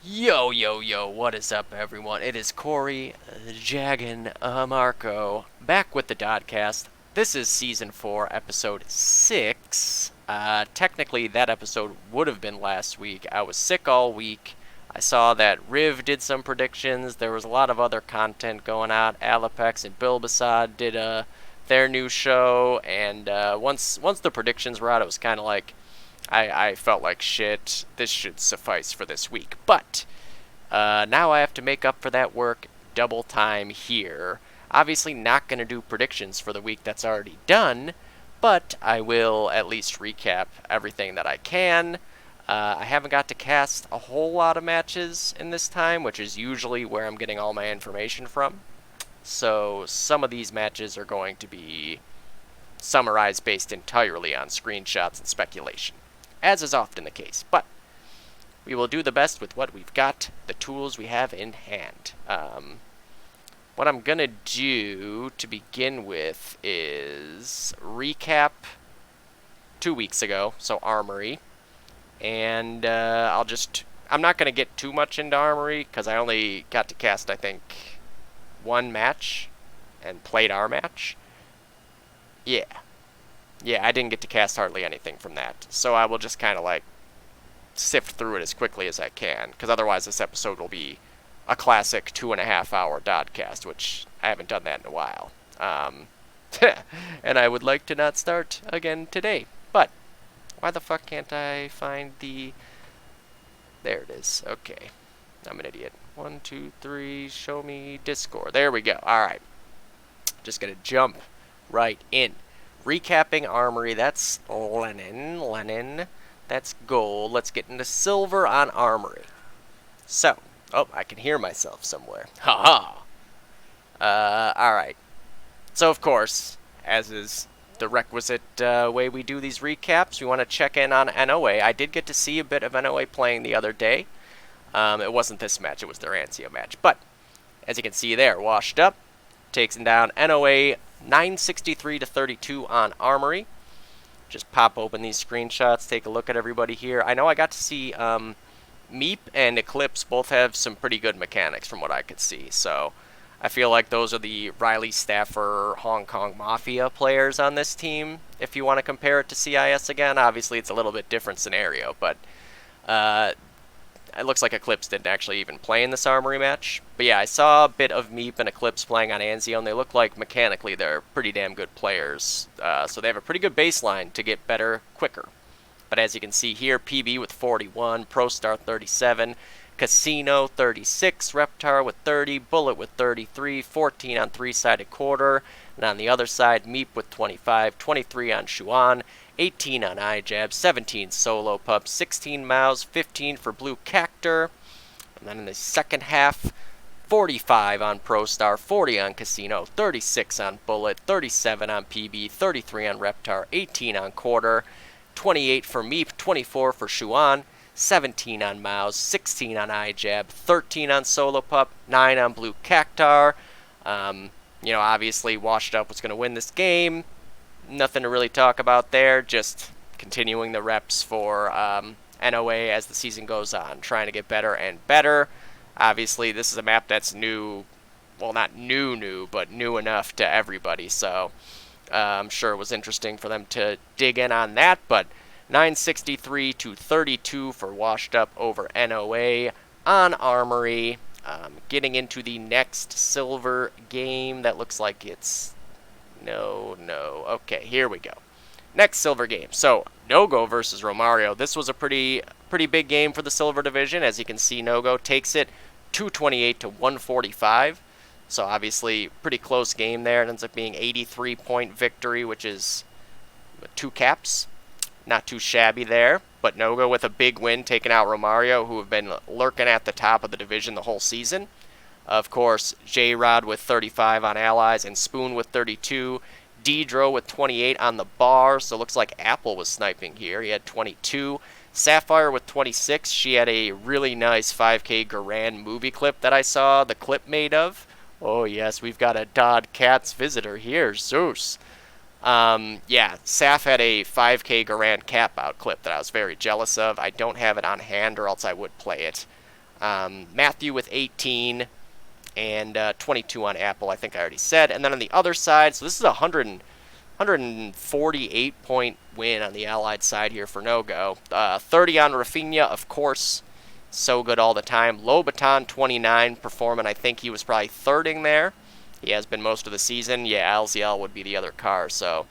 Yo, yo, yo, what is up, everyone? It is Corey, Jagan, Marco, back with the Dodcast. This is Season 4, Episode 6. Technically, that episode would have been last week. I was sick all week. I saw that Riv did some predictions. There was a lot of other content going out. Alapex and Bilbasad did their new show, and once the predictions were out, it was kind of like, I felt like shit. This should suffice for this week. But now I have to make up for that work double time here. Obviously, not going to do predictions for the week that's already done, but I will at least recap everything that I can. I haven't got to cast a whole lot of matches in this time, which is usually where I'm getting all my information from. So some of these matches are going to be summarized based entirely on screenshots and speculation, as is often the case. But we will do the best with what we've got, the tools we have in hand. What I'm going to do to begin with is recap 2 weeks ago, so Armory. And I'm not going to get too much into Armory, because I only got to cast, I think, one match, and played our match. Yeah, I didn't get to cast hardly anything from that. So I will just kind of like sift through it as quickly as I can, because otherwise this episode will be a classic 2.5 hour Dodcast, which I haven't done that in a while. And I would like to not start again today. But why the fuck can't I find the... There it is. Okay. I'm an idiot. 1, 2, 3, show me Discord. There we go. Alright. Just gonna jump right in. Recapping Armory, that's Lennon. That's gold. Let's get into silver on Armory. So, I can hear myself somewhere. Haha. Alright. So, of course, as is the requisite way we do these recaps, we want to check in on NOA. I did get to see a bit of NOA playing the other day. It wasn't this match, it was their Anzio match. But, as you can see there, washed up. Takes him down. NOA 963-32 on Armory. Just pop open these screenshots, take a look at everybody here. I know I got to see Meep and Eclipse both have some pretty good mechanics from what I could see. So I feel like those are the Riley Staffer Hong Kong Mafia players on this team. If you want to compare it to CIS again, obviously it's a little bit different scenario, but it looks like Eclipse didn't actually even play in this Armory match. But yeah, I saw a bit of Meep and Eclipse playing on Anzio, and they look like mechanically they're pretty damn good players. So they have a pretty good baseline to get better quicker. But as you can see here, PB with 41, ProStar 37, Casino 36, Reptar with 30, Bullet with 33, 14 on 3-sided quarter. And on the other side, Meep with 25, 23 on Shuan, 18 on iJab, 17 Solo Pup, 16 Mouse, 15 for Blue Cactor. And then in the second half, 45 on ProStar, 40 on Casino, 36 on Bullet, 37 on PB, 33 on Reptar, 18 on Quarter, 28 for Meep, 24 for Shuan, 17 on Mouse, 16 on iJab, 13 on Solo Pup, 9 on Blue Cactar. Obviously Washed Up was going to win this game. Nothing to really talk about there, just continuing the reps for NOA as the season goes on, trying to get better and better. Obviously, this is a map that's new, well, not new, but new enough to everybody, so I'm sure it was interesting for them to dig in on that, but 963-32 for Washed Up over NOA on Armory. Getting into the next silver game, that looks like it's... No. Okay, here we go. Next silver game. So, Nogo versus Romario. This was a pretty big game for the silver division. As you can see, Nogo takes it 228-145. So, obviously, pretty close game there. It ends up being 83-point victory, which is 2 caps. Not too shabby there. But Nogo with a big win, taking out Romario, who have been lurking at the top of the division the whole season. Of course, J-Rod with 35 on Allies and Spoon with 32. Dedro with 28 on the bar, so it looks like Apple was sniping here. He had 22. Sapphire with 26. She had a really nice 5K Garand movie clip that I saw the clip made of. Oh yes, we've got a Dodcast visitor here, Zeus. Yeah, Saf had a 5K Garand cap out clip that I was very jealous of. I don't have it on hand or else I would play it. Matthew with 18, and 22 on Apple, I think I already said. And then on the other side, so this is a 148-point win on the Allied side here for No-Go. 30 on Rafinha, of course. So good all the time. Lobaton, 29, performing. I think he was probably thirding there. He has been most of the season. Yeah, LZL would be the other car. So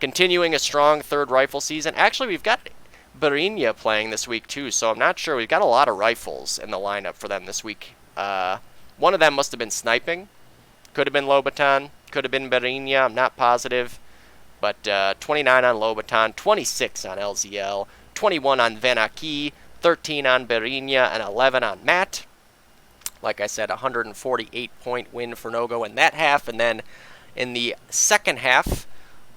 continuing a strong third rifle season. Actually, we've got Barinia playing this week too, so I'm not sure. We've got a lot of rifles in the lineup for them this week. One of them must have been sniping. Could have been Lobaton. Could have been Barinia. I'm not positive. But 29 on Lobaton, 26 on LZL, 21 on Venaki, 13 on Barinia, and 11 on Matt. Like I said, 148-point win for No-Go in that half. And then in the second half,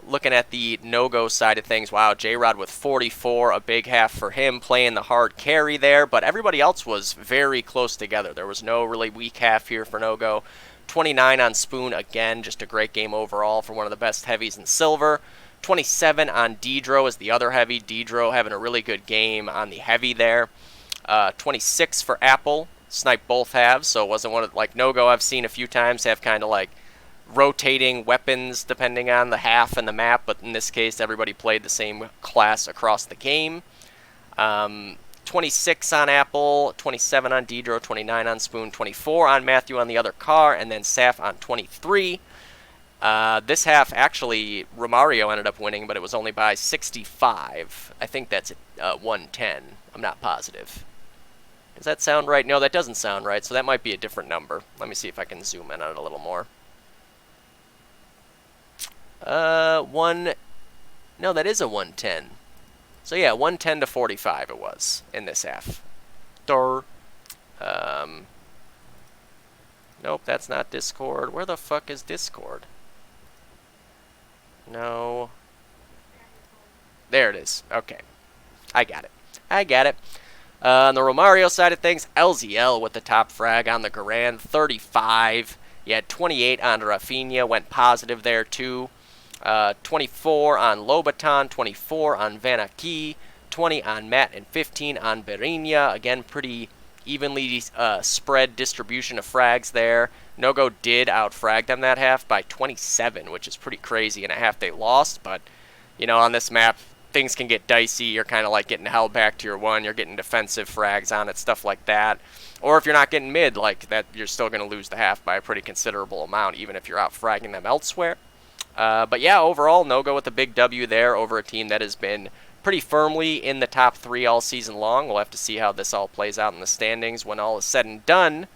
looking at the No-Go side of things, wow, J-Rod with 44, a big half for him, playing the hard carry there. But everybody else was very close together. There was no really weak half here for No-Go. 29 on Spoon, again, just a great game overall for one of the best heavies in silver. 27 on Dedro is the other heavy. Dedro having a really good game on the heavy there. 26 for Apple. Sniped both halves, so it wasn't one of, like No-Go I've seen a few times have kind of like rotating weapons depending on the half and the map, but in this case everybody played the same class across the game. 26 on Apple, 27 on Dedro, 29 on Spoon, 24 on Matthew on the other car, and then Saf on 23. This half, actually, Romario ended up winning, but it was only by 65. I think that's 110. I'm not positive. Does that sound right? No, that doesn't sound right, so that might be a different number. Let me see if I can zoom in on it a little more. No, that is a 110. So yeah, 110 to 45 it was in this half. Nope, that's not Discord. Where the fuck is Discord? No. There it is. Okay. I got it. On the Romario side of things, LZL with the top frag on the Garand, 35. You had 28 on Rafinha, went positive there too. 24 on Lobaton, 24 on Vanaki, 20 on Matt, and 15 on Barinia. Again, pretty evenly spread distribution of frags there. No-Go did outfrag them that half by 27, which is pretty crazy in a half they lost. But, you know, on this map, things can get dicey. You're kind of like getting held back to your one. You're getting defensive frags on it, stuff like that. Or if you're not getting mid like that, you're still going to lose the half by a pretty considerable amount, even if you're out fragging them elsewhere. But yeah, overall, No-Go with a big W there over a team that has been pretty firmly in the top 3 all season long. We'll have to see how this all plays out in the standings when all is said and done.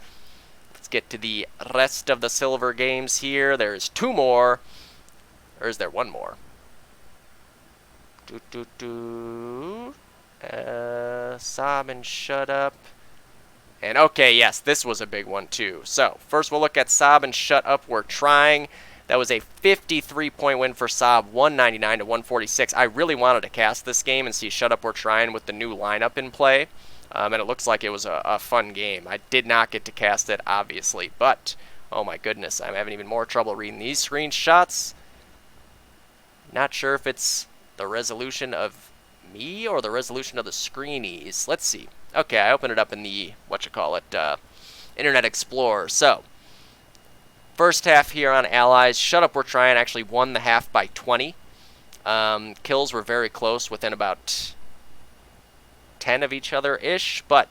Let's get to the rest of the silver games here. There's 2 more. Or is there 1 more? Sob and Shut Up. And okay, yes, this was a big one too. So, first we'll look at Sob and Shut Up. We're trying. That was a 53-point win for Saab, 199 to 146. I really wanted to cast this game and see Shut Up We're Trying with the new lineup in play. And it looks like it was a fun game. I did not get to cast it, obviously. But, oh my goodness, I'm having even more trouble reading these screenshots. Not sure if it's the resolution of me or the resolution of the screenies. Let's see. Okay, I opened it up in the, Internet Explorer. So, first half here on Allies. Shut Up We're Trying actually won the half by 20. Kills were very close, within about 10 of each other-ish. But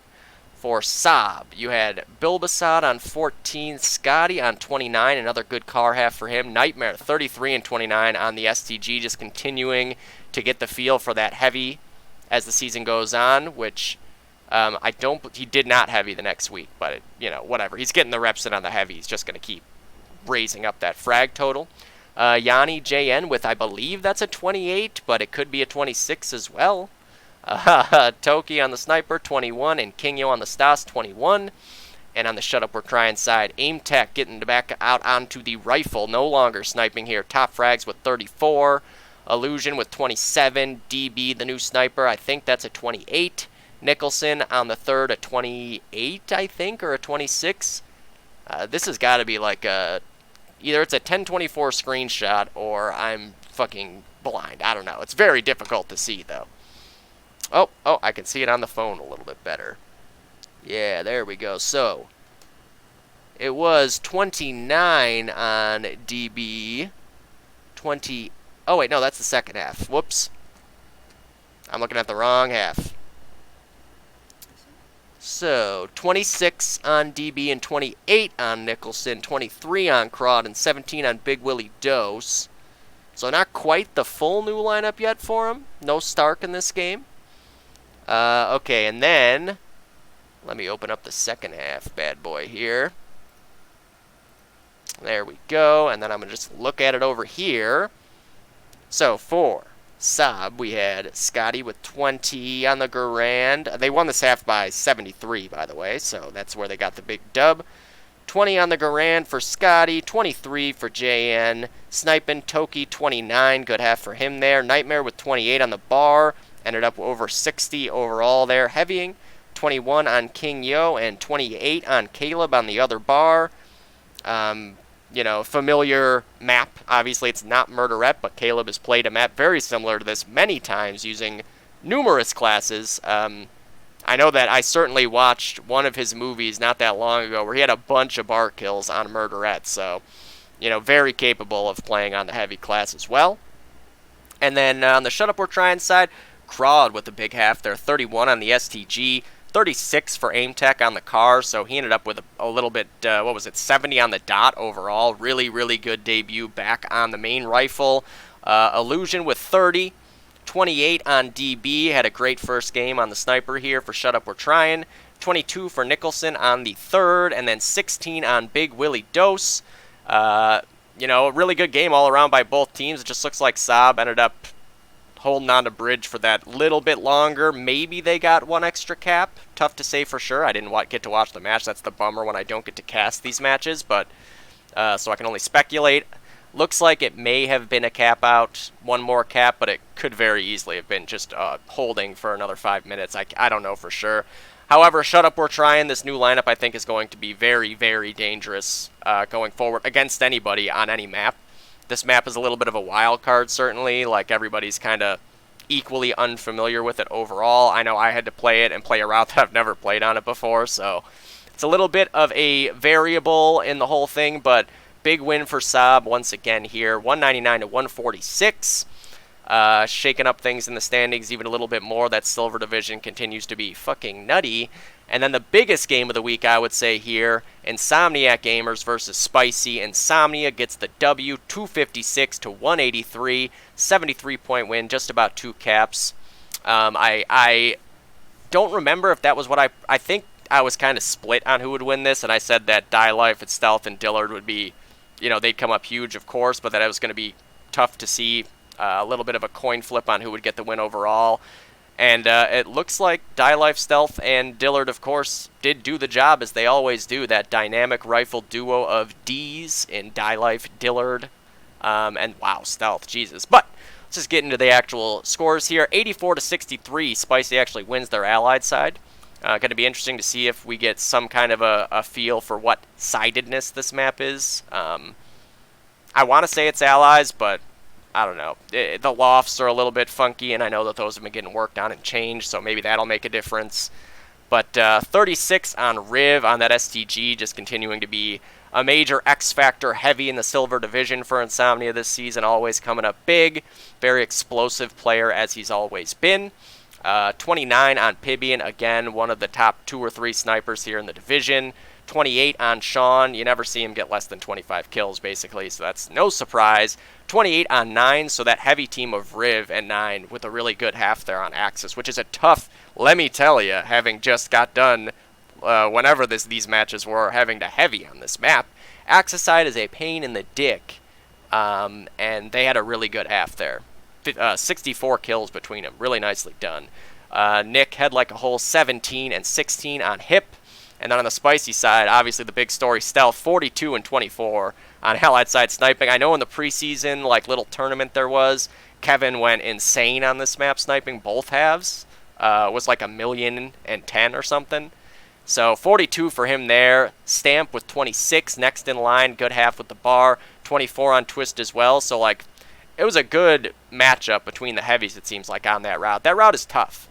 for Saab, you had Bilbasad on 14, Scotty on 29, another good car half for him. Nightmare, 33 and 29 on the STG, just continuing to get the feel for that heavy as the season goes on, which he did not heavy the next week, but whatever. He's getting the reps in on the heavy. He's just going to keep raising up that frag total. Yanni JN with, I believe that's a 28, but it could be a 26 as well. Toki on the Sniper, 21, and Kingyo on the Stas, 21. And on the Shut Up We're Trying side, Aim Tech getting back out onto the rifle, no longer sniping here. Top frags with 34. Illusion with 27. DB, the new sniper, I think that's a 28. Nicholson on the third, a 28, I think, or a 26. This has got to be like either it's a 1024 screenshot or I'm fucking blind. I don't know. It's very difficult to see, though. Oh, I can see it on the phone a little bit better. Yeah, there we go. So, it was 29 on DB. 20... Oh, wait, no, that's the second half. Whoops. I'm looking at the wrong half. So, 26 on DB and 28 on Nicholson, 23 on Crawd, and 17 on Big Willie Dose. So not quite the full new lineup yet for him. No Stark in this game. Okay, and then let me open up the second half bad boy here. There we go, and then I'm going to just look at it over here. So for Saab, we had Scotty with 20 on the Garand. They won this half by 73, by the way, so that's where they got the big dub. 20 on the Garand for Scotty, 23 for JN. Sniping, Toki, 29, good half for him there. Nightmare with 28 on the bar, ended up over 60 overall there. Heavying, 21 on King Yo, and 28 on Caleb on the other bar. You know, familiar map. Obviously, it's not Murderette, but Caleb has played a map very similar to this many times using numerous classes. I know that I certainly watched one of his movies not that long ago where he had a bunch of bar kills on Murderette, so, you know, very capable of playing on the heavy class as well. And then on the Shut Up We're Trying side, Crawd with a big half there, 31 on the STG, 36 for aim tech on the car, so he ended up with a little bit, 70 on the dot overall. Really, really good debut back on the main rifle. Illusion with 30. 28 on DB, had a great first game on the sniper here for Shut Up We're Trying. 22 for Nicholson on the third, and then 16 on Big Willie Dose. You know, a really good game all around by both teams. It just looks like Saab ended up holding on to Bridge for that little bit longer. Maybe they got one extra cap. Tough to say for sure. I didn't get to watch the match. That's the bummer when I don't get to cast these matches, but so I can only speculate. Looks like it may have been a cap out, one more cap, but it could very easily have been just holding for another 5 minutes. I don't know for sure. However, Shut Up We're Trying, this new lineup I think is going to be very, very dangerous going forward against anybody on any map. This map is a little bit of a wild card, certainly. Like, everybody's kind of equally unfamiliar with it overall. I know I had to play it and play a route that I've never played on it before, so it's a little bit of a variable in the whole thing, but big win for Saab once again here, 199 to 146. Shaking up things in the standings even a little bit more. That silver division continues to be fucking nutty. And then the biggest game of the week, I would say here, Insomniac Gamers versus Spicy. Insomnia gets the W, 256 to 183, 73-point win, just about 2 caps. I don't remember if that was what I think I was kind of split on who would win this, and I said that Die Life and Stealth and Dillard would be, you know, they'd come up huge, of course, but that it was going to be tough to see. A little bit of a coin flip on who would get the win overall. And it looks like Die Life, Stealth, and Dillard, of course, did do the job as they always do. That dynamic rifle duo of D's in Die Life, Dillard, and wow, Stealth, Jesus. But let's just get into the actual scores here. 84 to 63, Spicy actually wins their allied side. Going to be interesting to see if we get some kind of a feel for what sidedness this map is. I want to say it's allies, but I don't know. The lofts are a little bit funky, and I know that those have been getting worked on and changed, so maybe that'll make a difference. But 36 on Riv on that STG, just continuing to be a major X-Factor heavy in the silver division for Insomnia this season, always coming up big. Very explosive player, as he's always been. 29 on Pibian, again, one of the top 2 or 3 snipers here in the division. 28 on Sean. You never see him get less than 25 kills, basically, so that's no surprise. 28 on 9, so that heavy team of Riv and 9 with a really good half there on Axis, which is a tough, let me tell you, having just got done whenever these matches were, having to heavy on this map. Axis side is a pain in the dick, and they had a really good half there. 64 kills between them, really nicely done. Nick had like a whole 17 and 16 on Hip. And then on the Spicy side, obviously the big story, Stealth, 42 and 24 on Allied side sniping. I know in the preseason, like, little tournament there was, Kevin went insane on this map sniping both halves. Was like 1,010,000 or something. So 42 for him there. Stamp with 26 next in line, good half with the bar. 24 on Twist as well. So, like, it was a good matchup between the heavies, it seems like, on that route. That route is tough.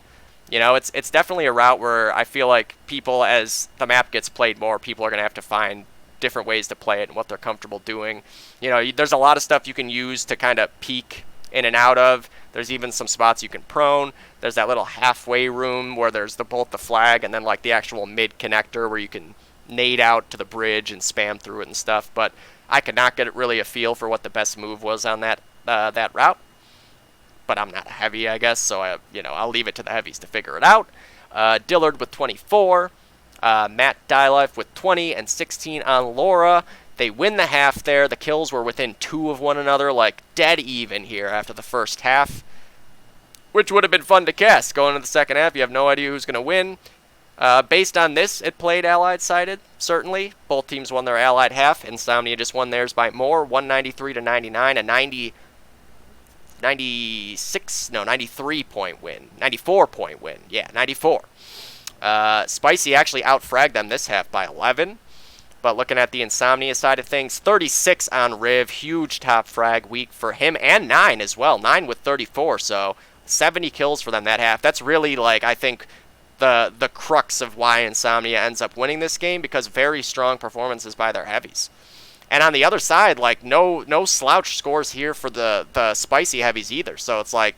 You know, it's definitely a route where I feel like people, as the map gets played more, people are going to have to find different ways to play it and what they're comfortable doing. You know, there's a lot of stuff you can use to kind of peek in and out of. There's even some spots you can prone. There's that little halfway room where there's both the flag and then like the actual mid connector where you can nade out to the bridge and spam through it and stuff. But I could not get really a feel for what the best move was on that route. But I'm not a heavy, I guess, so I'll leave it to the heavies to figure it out. Dillard with 24, Matt Dylife with 20 and 16 on Laura. They win the half there. The kills were within 2 of one another, like dead even here after the first half, which would have been fun to cast. Going into the second half, you have no idea who's going to win. Based on this, it played Allied-sided, certainly. Both teams won their Allied half. Insomnia just won theirs by more, 193 to 99, a 93-point win. 94-point win. Yeah, 94. Spicy actually outfragged them this half by 11. But looking at the Insomnia side of things, 36 on Riv. Huge top frag week for him, and 9 as well. 9 with 34, so 70 kills for them that half. That's really, like, I think the crux of why Insomnia ends up winning this game, because very strong performances by their heavies. And on the other side, like, no slouch scores here for the Spicy heavies either. So it's like,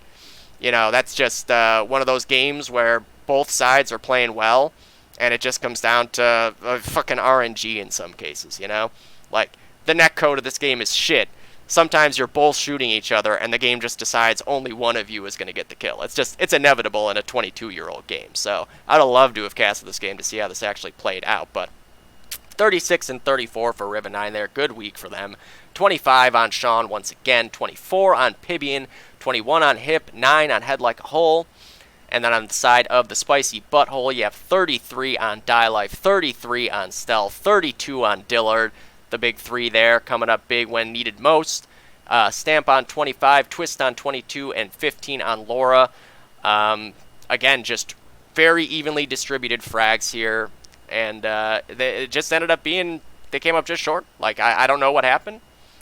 you know, that's just one of those games where both sides are playing well, and it just comes down to fucking RNG in some cases, you know? Like, the netcode of this game is shit. Sometimes you're both shooting each other, and the game just decides only one of you is going to get the kill. It's inevitable in a 22-year-old game. So I'd have loved to have casted this game to see how this actually played out, but 36 and 34 for Riv and 9 there. Good week for them. 25 on Sean once again. 24 on Pibian. 21 on Hip. 9 on Head Like a Hole. And then on the side of the Spicy Butthole, you have 33 on Die Life. 33 on Stealth. 32 on Dillard. The big 3 there coming up big when needed most. Stamp on 25. Twist on 22. And 15 on Laura. Again, just very evenly distributed frags here. And it just ended up being, they came up just short. Like, I don't know what happened.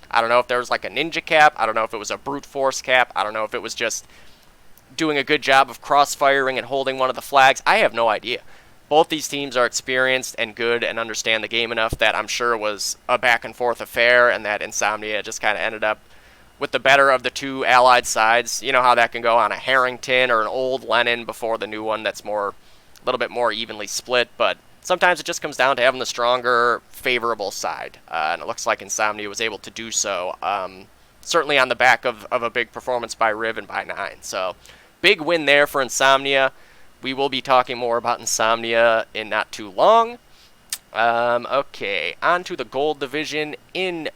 I don't know if there was like a ninja cap. I don't know if it was a brute force cap. I don't know if it was just doing a good job of crossfiring and holding one of the flags. I have no idea. Both these teams are experienced and good and understand the game enough that I'm sure it was a back and forth affair, and that Insomnia just kind of ended up with the better of the two allied sides. You know how that can go on a Harrington or an old Lennon before the new one that's a little bit more evenly split, but sometimes it just comes down to having the stronger, favorable side, and it looks like Insomnia was able to do so, certainly on the back of a big performance by Riv and by 9. So, big win there for Insomnia. We will be talking more about Insomnia in not too long. Okay, on to the Gold Division in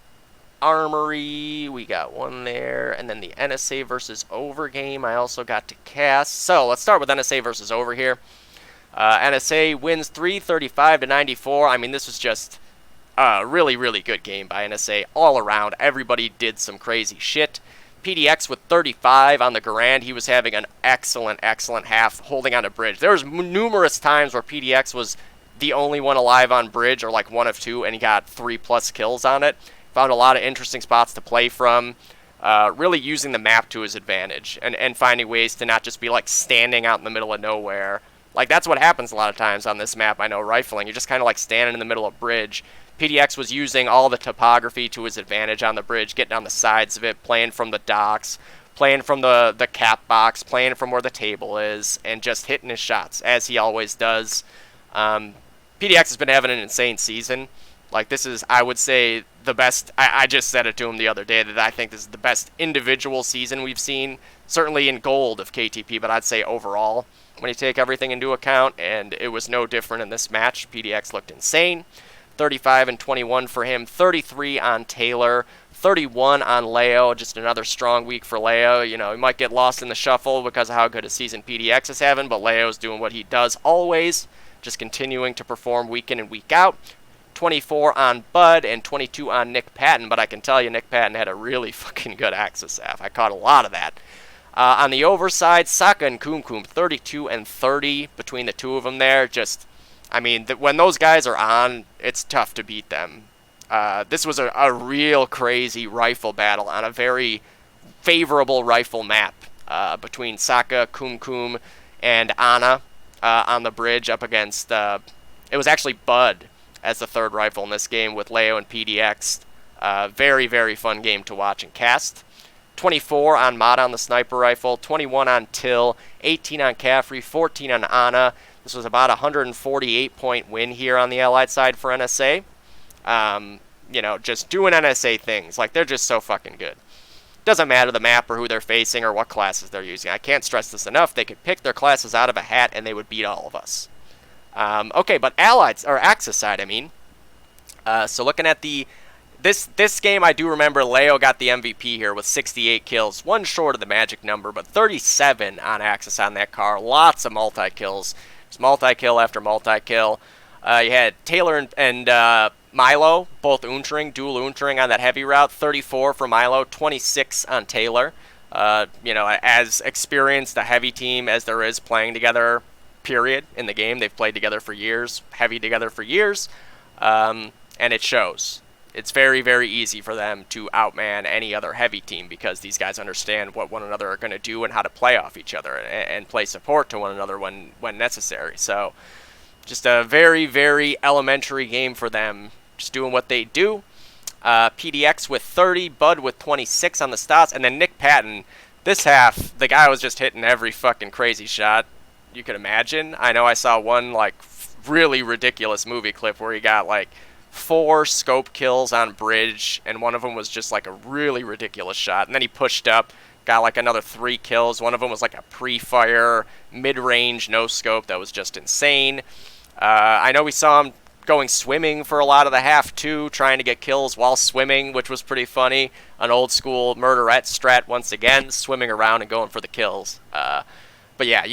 Armory. We got one there, and then the NSA versus Over game I also got to cast. So, let's start with NSA versus Over here. NSA wins 335 to 94. I mean, this was just a really, really good game by NSA all around. Everybody did some crazy shit. PDX with 35 on the Garand. He was having an excellent, excellent half holding on to bridge. There was numerous times where PDX was the only one alive on bridge, or like one of two, and he got 3+ kills on it. Found a lot of interesting spots to play from. Really using the map to his advantage and finding ways to not just be like standing out in the middle of nowhere. Like, that's what happens a lot of times on this map, I know, rifling. You're just kind of like standing in the middle of bridge. PDX was using all the topography to his advantage on the bridge, getting on the sides of it, playing from the docks, playing from the cap box, playing from where the table is, and just hitting his shots, as he always does. PDX has been having an insane season. Like, this is, I would say, the best. I just said it to him the other day that I think this is the best individual season we've seen, certainly in gold of KTP, but I'd say overall, when you take everything into account, and it was no different in this match. PDX looked insane. 35 and 21 for him, 33 on Taylor, 31 on Leo, just another strong week for Leo. You know, he might get lost in the shuffle because of how good a season PDX is having, but Leo's doing what he does always, just continuing to perform week in and week out. 24 on Bud and 22 on Nick Patton, but I can tell you Nick Patton had a really fucking good Axis Af. I caught a lot of that. On the overside, Saka and Kumkum, 32 and 30 between the two of them there. Just, I mean, when those guys are on, it's tough to beat them. This was a real crazy rifle battle on a very favorable rifle map between Saka, Kumkum, and Ana. on the bridge up against, it was actually Bud as the third rifle in this game with Leo and PDX. Very, very fun game to watch and cast. 24 on Mata on the sniper rifle, 21 on Till, 18 on Caffrey, 14 on Anna. This was about a 148-point win here on the Allied side for NSA. Just doing NSA things. Like, they're just so fucking good. Doesn't matter the map or who they're facing or what classes they're using. I can't stress this enough. They could pick their classes out of a hat and they would beat all of us. Okay, but Allied, or Axis side, I mean. So looking at this game, I do remember Leo got the MVP here with 68 kills. One short of the magic number, but 37 on Axis on that car. Lots of multi-kills. It's multi-kill after multi-kill. You had Taylor and Milo, both dual Untering on that heavy route. 34 for Milo, 26 on Taylor. As experienced a heavy team as there is playing together, period, in the game. They've played together for years, heavy together for years, and it shows. It's very, very easy for them to outman any other heavy team because these guys understand what one another are going to do and how to play off each other and play support to one another when necessary. So just a very, very elementary game for them, just doing what they do. PDX with 30, Bud with 26 on the stats, and then Nick Patton, this half, the guy was just hitting every fucking crazy shot you could imagine. I know I saw one really ridiculous movie clip where he got 4 scope kills on bridge, and one of them was just a really ridiculous shot. And then he pushed up, got another 3 kills. One of them was a pre-fire, mid-range, no scope that was just insane. I know we saw him going swimming for a lot of the half too, trying to get kills while swimming, which was pretty funny. An old school murderette strat once again, swimming around and going for the kills. But yeah,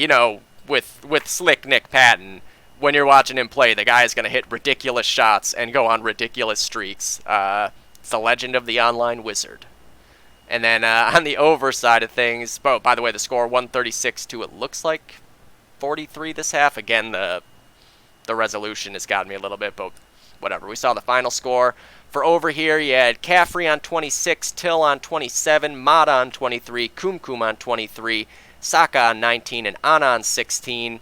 with slick Nick Patton, when you're watching him play, the guy is going to hit ridiculous shots and go on ridiculous streaks. It's the legend of the online wizard. And then on the over side of things, by the way, the score 136 to it looks like 43 this half. Again, the resolution has gotten me a little bit, but whatever. We saw the final score. For over here, you had Caffrey on 26, Till on 27, Mata on 23, Kumkum on 23, Saka on 19, and Anna on 16.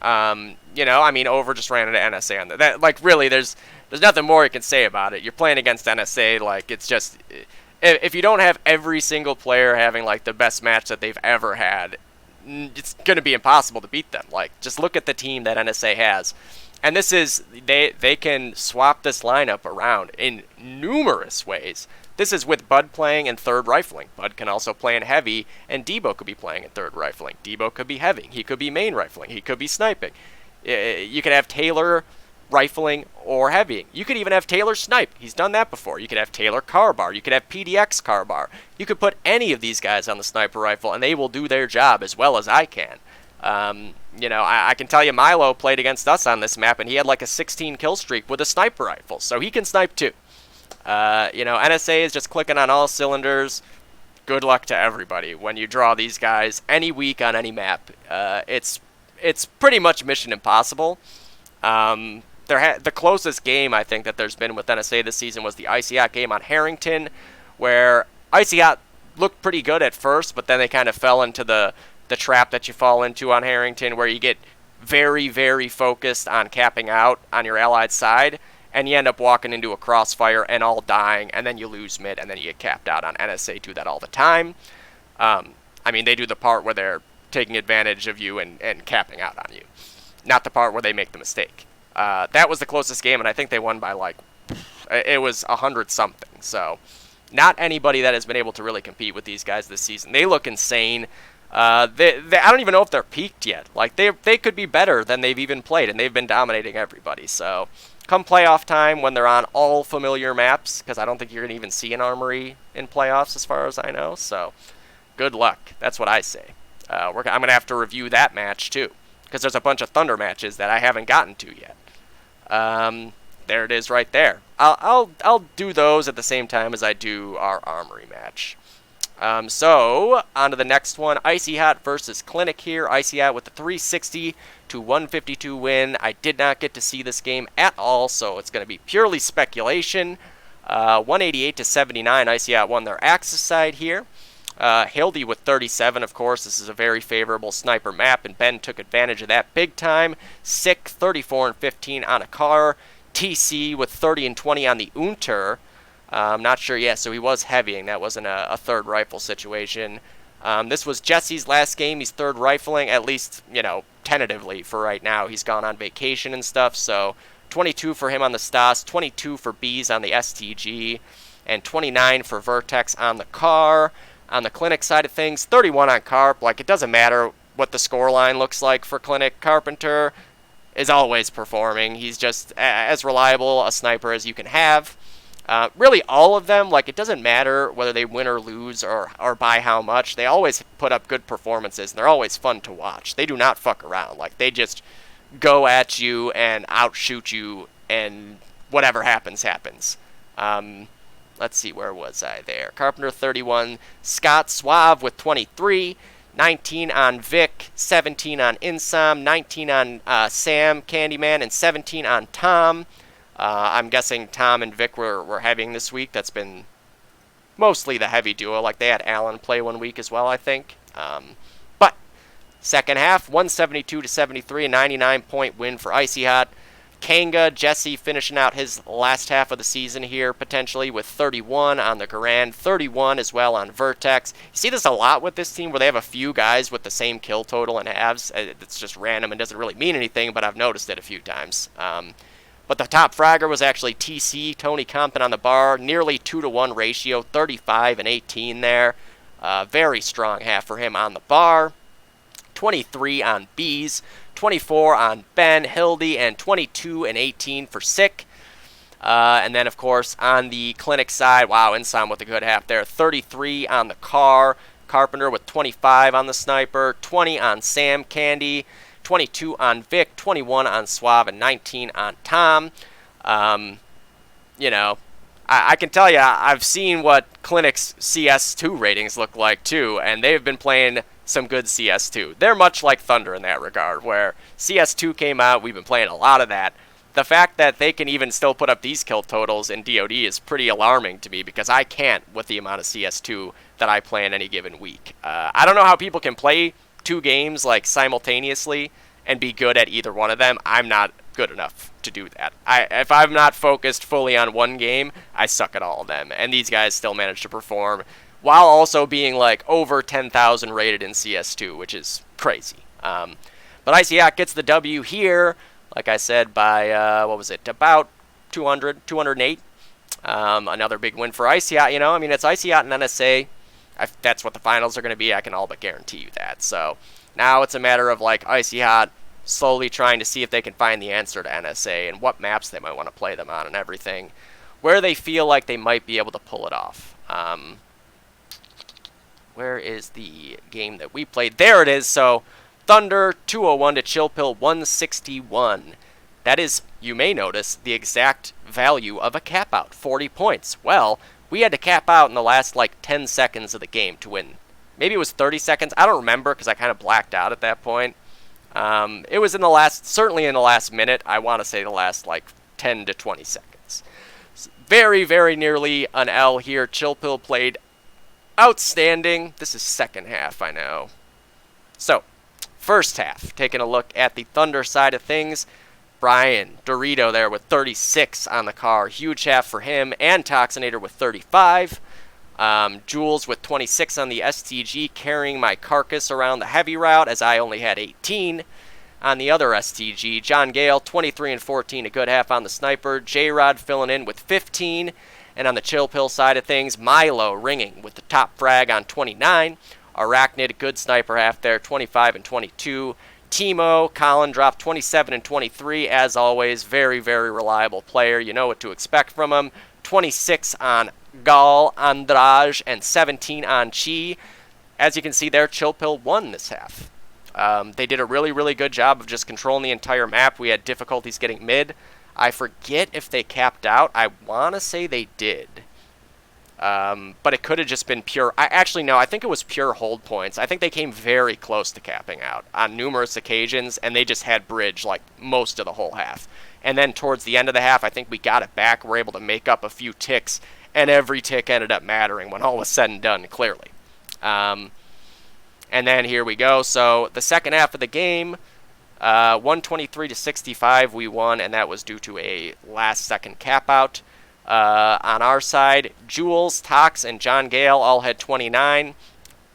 Over just ran into NSA on that. Really, there's nothing more you can say about it. You're playing against NSA. It's just, if you don't have every single player having the best match that they've ever had, it's gonna be impossible to beat them. Just look at the team that NSA has, and this is they can swap this lineup around in numerous ways. This is with Bud playing in third rifling. Bud can also play in heavy, and Debo could be playing in third rifling. Debo could be heavy. He could be main rifling. He could be sniping. You could have Taylor rifling or heavying. You could even have Taylor snipe. He's done that before. You could have Taylor car bar. You could have PDX car bar. You could put any of these guys on the sniper rifle, and they will do their job as well as I can. I can tell you Milo played against us on this map, and he had a 16 kill streak with a sniper rifle, so he can snipe too. NSA is just clicking on all cylinders. Good luck to everybody when you draw these guys any week on any map. It's pretty much mission impossible. The closest game I think that there's been with NSA this season was the Icy Hot game on Harrington, where Icy Hot looked pretty good at first, but then they kind of fell into the trap that you fall into on Harrington, where you get very, very focused on capping out on your allied side, and you end up walking into a crossfire and all dying, and then you lose mid, and then you get capped out on. NSA do that all the time. They do the part where they're taking advantage of you and capping out on you, not the part where they make the mistake. That was the closest game, and I think they won by it was 100-something. So not anybody that has been able to really compete with these guys this season. They look insane. I don't even know if they're peaked yet. They could be better than they've even played, and they've been dominating everybody. So come playoff time, when they're on all familiar maps, because I don't think you're going to even see an armory in playoffs as far as I know. So good luck. That's what I say. I'm going to have to review that match too, because there's a bunch of Thunder matches that I haven't gotten to yet. There it is right there. I'll do those at the same time as I do our armory match. So on to the next one, Icy Hot versus Clinic here. Icy Hot with the 360 to 152 win. I did not get to see this game at all, so it's going to be purely speculation. 188 to 79, Icy Hot won their Axis side here. Hildy with 37, of course. This is a very favorable sniper map, and Ben took advantage of that big time. Sick, 34 and 15 on a car. TC with 30 and 20 on the Unter. I'm not sure yet, so he was heavying. That wasn't a third rifle situation. This was Jesse's last game. He's third rifling, at least, tentatively for right now. He's gone on vacation and stuff, so 22 for him on the Stas, 22 for Bees on the STG, and 29 for Vertex on the car. On the Clinic side of things, 31 on Carp. Like, it doesn't matter what the scoreline looks like for Clinic. Carpenter is always performing. He's just as reliable a sniper as you can have. Really, all of them, like, it doesn't matter whether they win or lose or by how much. They always put up good performances, and they're always fun to watch. They do not fuck around. Like, they just go at you and outshoot you, and whatever happens, happens. Let's see, where was I there? Carpenter, 31. Scott Suave with 23. 19 on Vic. 17 on Insom. 19 on Sam, Candyman. And 17 on Tom. I'm guessing Tom and Vic were having this week. That's been mostly the heavy duo. Like, they had Alan play one week as well, I think. But second half, 172-73, a 99-point win for Icy Hot. Kanga, Jesse finishing out his last half of the season here, potentially, with 31 on the Garand, 31 as well on Vertex. You see this a lot with this team, where they have a few guys with the same kill total in halves. It's just random and doesn't really mean anything, but I've noticed it a few times. But the top fragger was actually TC, Tony Compton on the bar, nearly 2-to-1 ratio, 35 and 18 there. Very strong half for him on the bar. 23 on Bees, 24 on Ben, Hildy, and 22 and 18 for Sick. And then, of course, on the Clinic side, wow, Insom with a good half there. 33 on the car, Carpenter with 25 on the Sniper, 20 on Sam Candy, 22 on Vic, 21 on Suave, and 19 on Tom. I can tell you, I've seen what Clinic's CS2 ratings look like, too, and they've been playing some good CS2. They're much like Thunder in that regard, where CS2 came out, we've been playing a lot of that. The fact that they can even still put up these kill totals in DoD is pretty alarming to me, because I can't with the amount of CS2 that I play in any given week. I don't know how people can play 2 games like simultaneously and be good at either one of them. I'm not good enough to do that. If I'm not focused fully on one game, I suck at all of them, and these guys still manage to perform while also being like over 10,000 rated in CS2, which is crazy. But Icy Hot gets the W here, like I said, by, about 208. Another big win for Icy Hot, it's Icy Hot and NSA. If that's what the finals are going to be, I can all but guarantee you that. So now it's a matter of, like, Icy Hot slowly trying to see if they can find the answer to NSA and what maps they might want to play them on and everything, where they feel like they might be able to pull it off. Where is the game that we played? There it is. So Thunder 201 to Chill Pill 161. That is, you may notice, the exact value of a cap out, 40 points. Well, we had to cap out in the last, 10 seconds of the game to win. Maybe it was 30 seconds. I don't remember, because I kind of blacked out at that point. It was certainly in the last minute. I want to say the last, 10 to 20 seconds. Very, very nearly an L here. Chill Pill played outstanding. This is second half, I know. So, first half, taking a look at the Thunder side of things. Brian Dorito there with 36 on the car. Huge half for him. And Toxinator with 35. Jules with 26 on the STG, carrying my carcass around the heavy route, as I only had 18 on the other STG. John Gale, 23 and 14, a good half on the Sniper. J-Rod filling in with 15. And on the Chill Pill side of things, Milo ringing with the top frag on 29. Arachnid, a good sniper half there, 25 and 22. Timo, Colin dropped 27 and 23. As always, very, very reliable player. You know what to expect from him. 26 on Gal, Andrade, and 17 on Chi. As you can see there, Chill Pill won this half. They did a really, really good job of just controlling the entire map. We had difficulties getting mid. I forget if they capped out. I want to say they did. But it could have just been pure... I think it was pure hold points. I think they came very close to capping out on numerous occasions, and they just had bridge most of the whole half. And then towards the end of the half, I think we got it back. We're able to make up a few ticks, and every tick ended up mattering when all was said and done, clearly. And then here we go. So the second half of the game, 123-65 we won, and that was due to a last-second cap-out. On our side, Jules, Tox, and John Gale all had 29.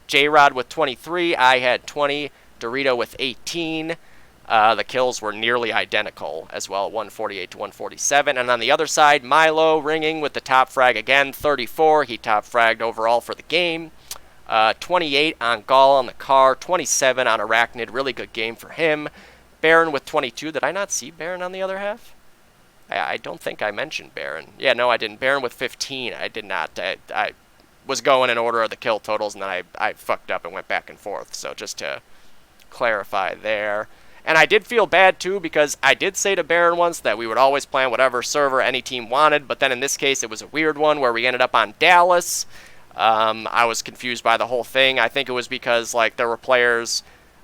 J-Rod with 23. I had 20. Dorito with 18. The kills were nearly identical as well, 148 to 147. And on the other side, Milo ringing with the top frag again, 34. He top fragged overall for the game. 28 on Gall on the car, 27 on Arachnid. Really good game for him. Baron with 22. Did I not see Baron on the other half? I don't think I mentioned Baron. Yeah, no, I didn't. Baron with 15. I did not. I was going in order of the kill totals, and then I fucked up and went back and forth. So just to clarify there. And I did feel bad, too, because I did say to Baron once that we would always plan whatever server any team wanted, but then in this case it was a weird one where we ended up on Dallas. I was confused by the whole thing. I think it was because like there were players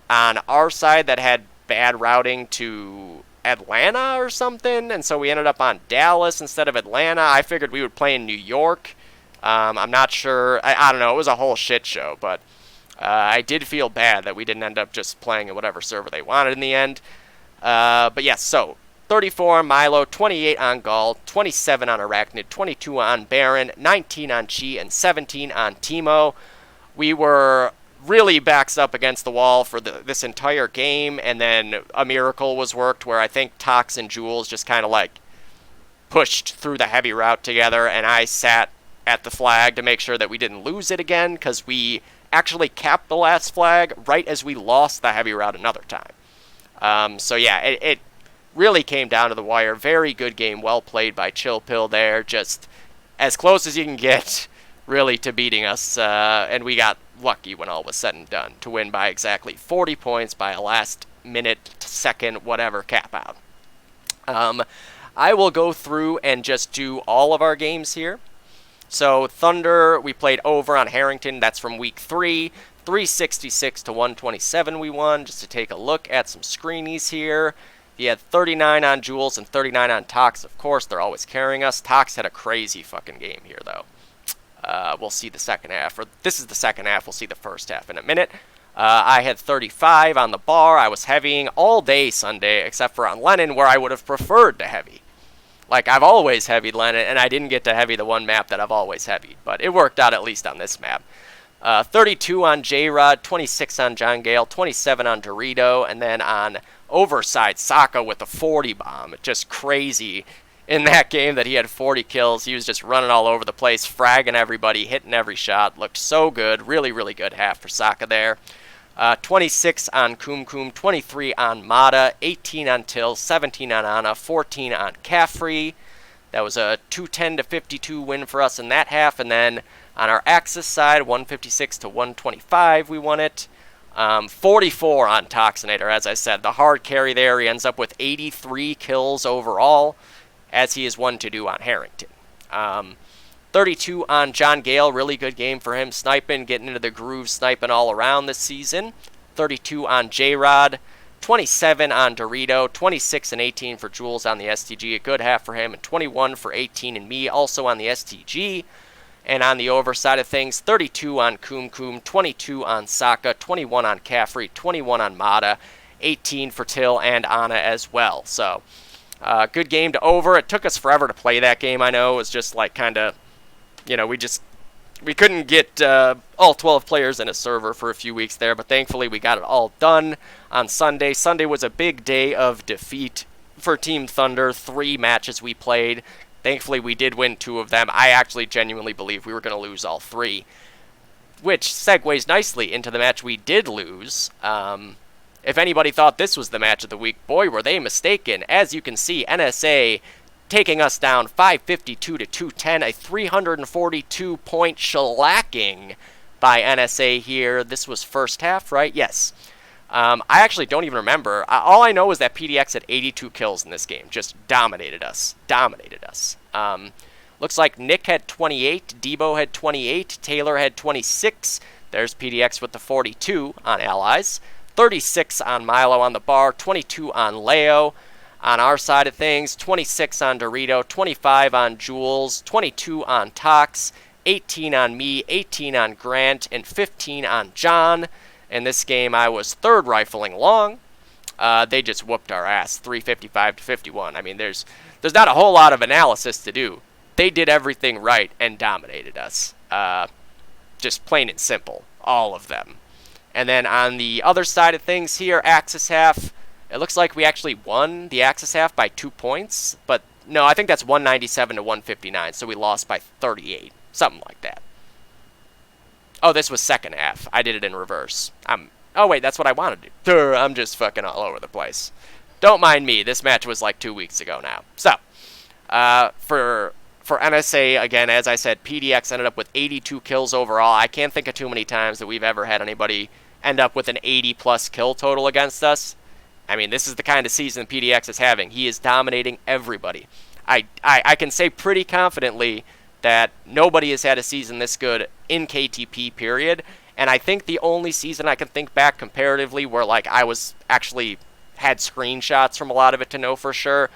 on our side that had bad routing to Atlanta or something, and so we ended up on Dallas instead of Atlanta. I figured we would play in New York. I'm not sure. I don't know. It was a whole shit show, but I did feel bad that we didn't end up just playing in whatever server they wanted in the end. But yes, so 34 on Milo, 28 on Gall, 27 on Arachnid, 22 on Baron, 19 on Chi, and 17 on Timo. We were really backs up against the wall for this entire game, and then a miracle was worked where I think Tox and Jules just kind of like pushed through the heavy route together, and I sat at the flag to make sure that we didn't lose it again, because we actually capped the last flag right as we lost the heavy route another time. So yeah, it really came down to the wire. Very good game, well played by Chill Pill there, just as close as you can get really to beating us, and we got lucky when all was said and done to win by exactly 40 points by a last minute, second, whatever cap out. I will go through and just do all of our games here. So Thunder, we played over on Harrington. That's from week 3. 366 to 127 we won. Just to take a look at some screenies here. He had 39 on Jules and 39 on Tox. Of course, they're always carrying us. Tox had a crazy fucking game here, though. We'll see the second half. Or this is the second half. We'll see the first half in a minute. I had 35 on the bar. I was heavying all day Sunday, except for on Lennon, where I would have preferred to heavy. Like, I've always heavied Lennon, and I didn't get to heavy the one map that I've always heavied. But it worked out at least on this map. 32 on J-Rod, 26 on John Gale, 27 on Dorito, and then on Overside, Sokka with a 40 bomb. Just crazy in that game that he had 40 kills. He was just running all over the place, fragging everybody, hitting every shot. Looked so good. Really, really good half for Sokka there. 26 on Kum Kum, 23 on Mata, 18 on Till, 17 on Ana, 14 on Caffrey. That was a 210 to 52 win for us in that half. And then on our Axis side, 156 to 125, we won it. 44 on Toxinator, as I said. The hard carry there. He ends up with 83 kills overall, as he is one to do on Harrington. 32 on John Gale, really good game for him, sniping, getting into the groove, sniping all around this season. 32 on J-Rod, 27 on Dorito, 26 and 18 for Jules on the STG, a good half for him, and 21 for 18 and me, also on the STG. And on the over side of things, 32 on Kum Kum, 22 on Sokka, 21 on Caffrey, 21 on Mata, 18 for Till and Ana as well. So, good game to over. It took us forever to play that game, I know. It was just like kind of, you know, we couldn't get all 12 players in a server for a few weeks there, but thankfully we got it all done on Sunday. Sunday was a big day of defeat for Team Thunder. 3 matches we played. Thankfully we did win 2 of them. I actually genuinely believe we were going to lose all 3, which segues nicely into the match we did lose. If anybody thought this was the match of the week, boy, were they mistaken. As you can see, NSA taking us down 552 to 210, a 342-point shellacking by NSA here. This was first half, right? Yes. I actually don't even remember. All I know is that PDX had 82 kills in this game. Just dominated us. Looks like Nick had 28, Debo had 28, Taylor had 26. There's PDX with the 42 on Allies. 36 on Milo on the bar, 22 on Leo. On our side of things, 26 on Dorito, 25 on Jules, 22 on Tox, 18 on me, 18 on Grant, and 15 on John. In this game, I was third rifling long. They just whooped our ass, 355 to 51. I mean, there's not a whole lot of analysis to do. They did everything right and dominated us. Just plain and simple, all of them. And then on the other side of things here, Axis half, it looks like we actually won the Axis half by 2 points. But no, I think that's 197 to 159, so we lost by 38, something like that. Oh, this was second half. I did it in reverse. Oh, wait, that's what I wanted to do. I'm just fucking all over the place. Don't mind me. This match was like 2 weeks ago now. So, for NSA, again, as I said, PDX ended up with 82 kills overall. I can't think of too many times that we've ever had anybody end up with an 80-plus kill total against us. I mean, this is the kind of season PDX is having. He is dominating everybody. I can say pretty confidently that nobody has had a season this good in KTP, period. And I think the only season I can think back comparatively where, like, I was actually had screenshots from a lot of it to know for sure,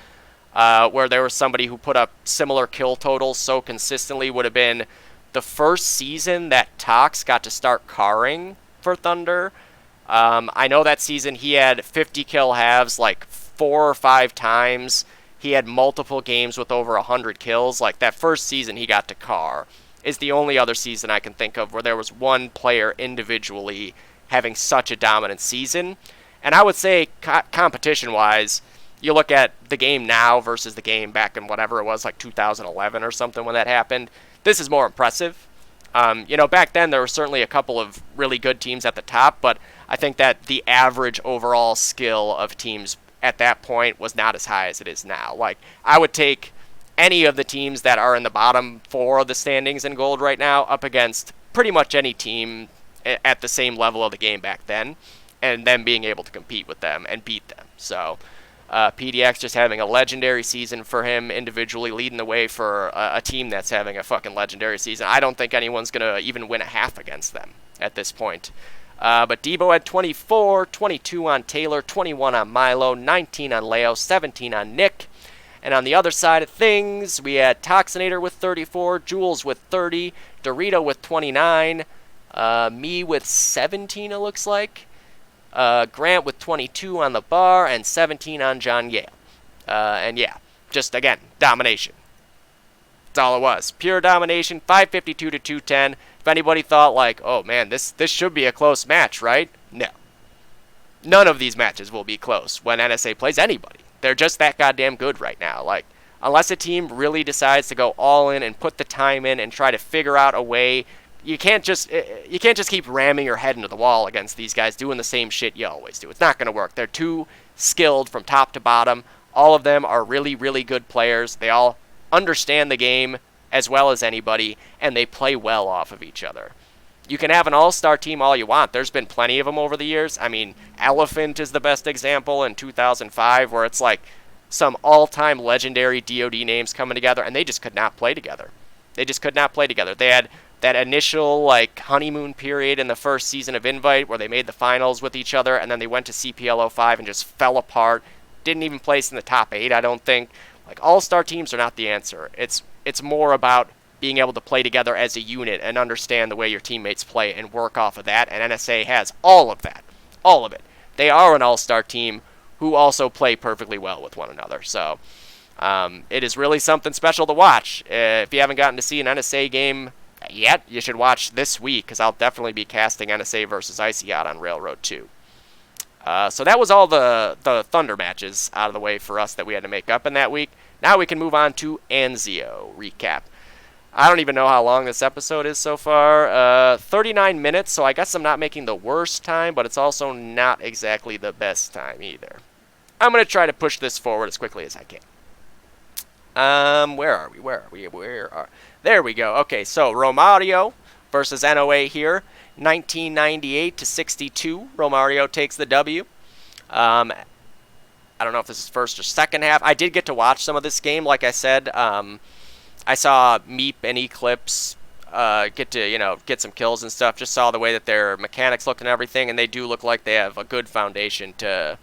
where there was somebody who put up similar kill totals so consistently would have been the first season that Tox got to start carring for Thunder. I know that season he had 50 kill halves like 4 or 5 times. He had multiple games with over 100 kills. Like, that first season he got to car is the only other season I can think of where there was one player individually having such a dominant season. And I would say competition-wise, you look at the game now versus the game back in whatever it was, like 2011 or something when that happened, this is more impressive. Back then there were certainly a couple of really good teams at the top, but I think that the average overall skill of teams at that point was not as high as it is now. Like, I would take any of the teams that are in the bottom 4 of the standings in gold right now up against pretty much any team at the same level of the game back then, and them being able to compete with them and beat them. So PDX just having a legendary season for him individually, leading the way for a team that's having a fucking legendary season. I don't think anyone's going to even win a half against them at this point. But Debo had 24, 22 on Taylor, 21 on Milo, 19 on Leo, 17 on Nick. And on the other side of things, we had Toxinator with 34, Jules with 30, Dorito with 29, me with 17, it looks like, Grant with 22 on the bar, and 17 on John Yale. And yeah, just, again, domination. That's all it was. Pure domination, 552 to 210. If anybody thought, like, oh, man, this should be a close match, right? No. None of these matches will be close when NSA plays anybody. They're just that goddamn good right now. Like, unless a team really decides to go all in and put the time in and try to figure out a way, you can't just keep ramming your head into the wall against these guys doing the same shit you always do. It's not going to work. They're too skilled from top to bottom. All of them are really, really good players. They all understand the game as well as anybody, and they play well off of each other. You can have an all-star team all you want. There's been plenty of them over the years. I mean, Elephant is the best example in 2005, where it's like some all-time legendary DoD names coming together, and they just could not play together. They just could not play together. They had that initial, like, honeymoon period in the first season of Invite where they made the finals with each other, and then they went to CPL 05 and just fell apart. Didn't even place in the top 8, I don't think. Like, all-star teams are not the answer. It's more about being able to play together as a unit and understand the way your teammates play and work off of that, and NSA has all of that. All of it. They are an all-star team who also play perfectly well with one another. So it is really something special to watch. If you haven't gotten to see an NSA game yet, you should watch this week, because I'll definitely be casting NSA versus Icy Hot on Railroad 2. So that was all the Thunder matches out of the way for us that we had to make up in that week. Now we can move on to Anzio recap. I don't even know how long this episode is so far. 39 minutes, so I guess I'm not making the worst time, but it's also not exactly the best time either. I'm going to try to push this forward as quickly as I can. Where are we? There we go. Okay, so Romario versus NOA here. 1998 to 62. Romario takes the W. I don't know if this is first or second half. I did get to watch some of this game, like I said. I saw Meep and Eclipse get some kills and stuff. Just saw the way that their mechanics look and everything, and they do look like they have a good foundation to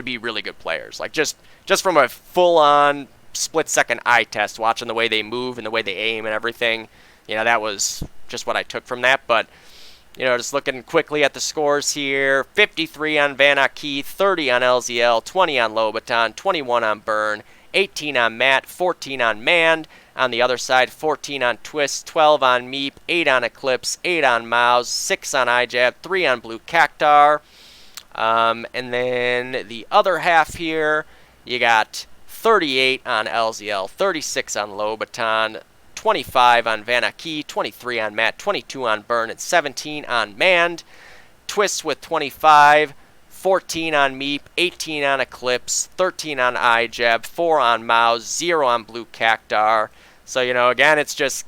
be really good players. Like, just from a full-on split-second eye test, watching the way they move and the way they aim and everything, that was just what I took from that. But, just looking quickly at the scores here, 53 on Van Aki, 30 on LZL, 20 on Lobaton, 21 on Burn, 18 on Matt, 14 on Mand. On the other side, 14 on Twist, 12 on Meep, 8 on Eclipse, 8 on Mouse, 6 on iJab, 3 on Blue Cactar. And then the other half here, you got 38 on LZL, 36 on Lobaton, 25 on Van Aki, 23 on Matt, 22 on Burn, and 17 on Mand. Twist with 25, 14 on Meep, 18 on Eclipse, 13 on iJab, 4 on Mouse, 0 on Blue Cactar. So, again, it's just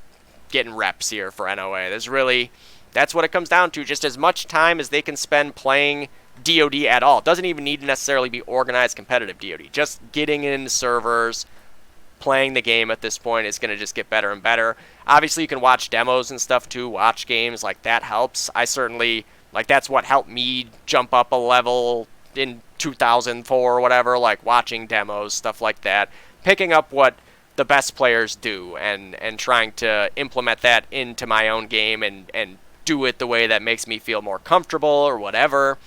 getting reps here for NOA. That's what it comes down to, just as much time as they can spend playing DoD at all. It doesn't even need to necessarily be organized competitive DoD. Just getting in the servers, playing the game at this point is going to just get better and better. Obviously, you can watch demos and stuff too, watch games, that helps. I certainly, that's what helped me jump up a level in 2004 or whatever, watching demos, stuff like that. Picking up what the best players do and trying to implement that into my own game and do it the way that makes me feel more comfortable or whatever.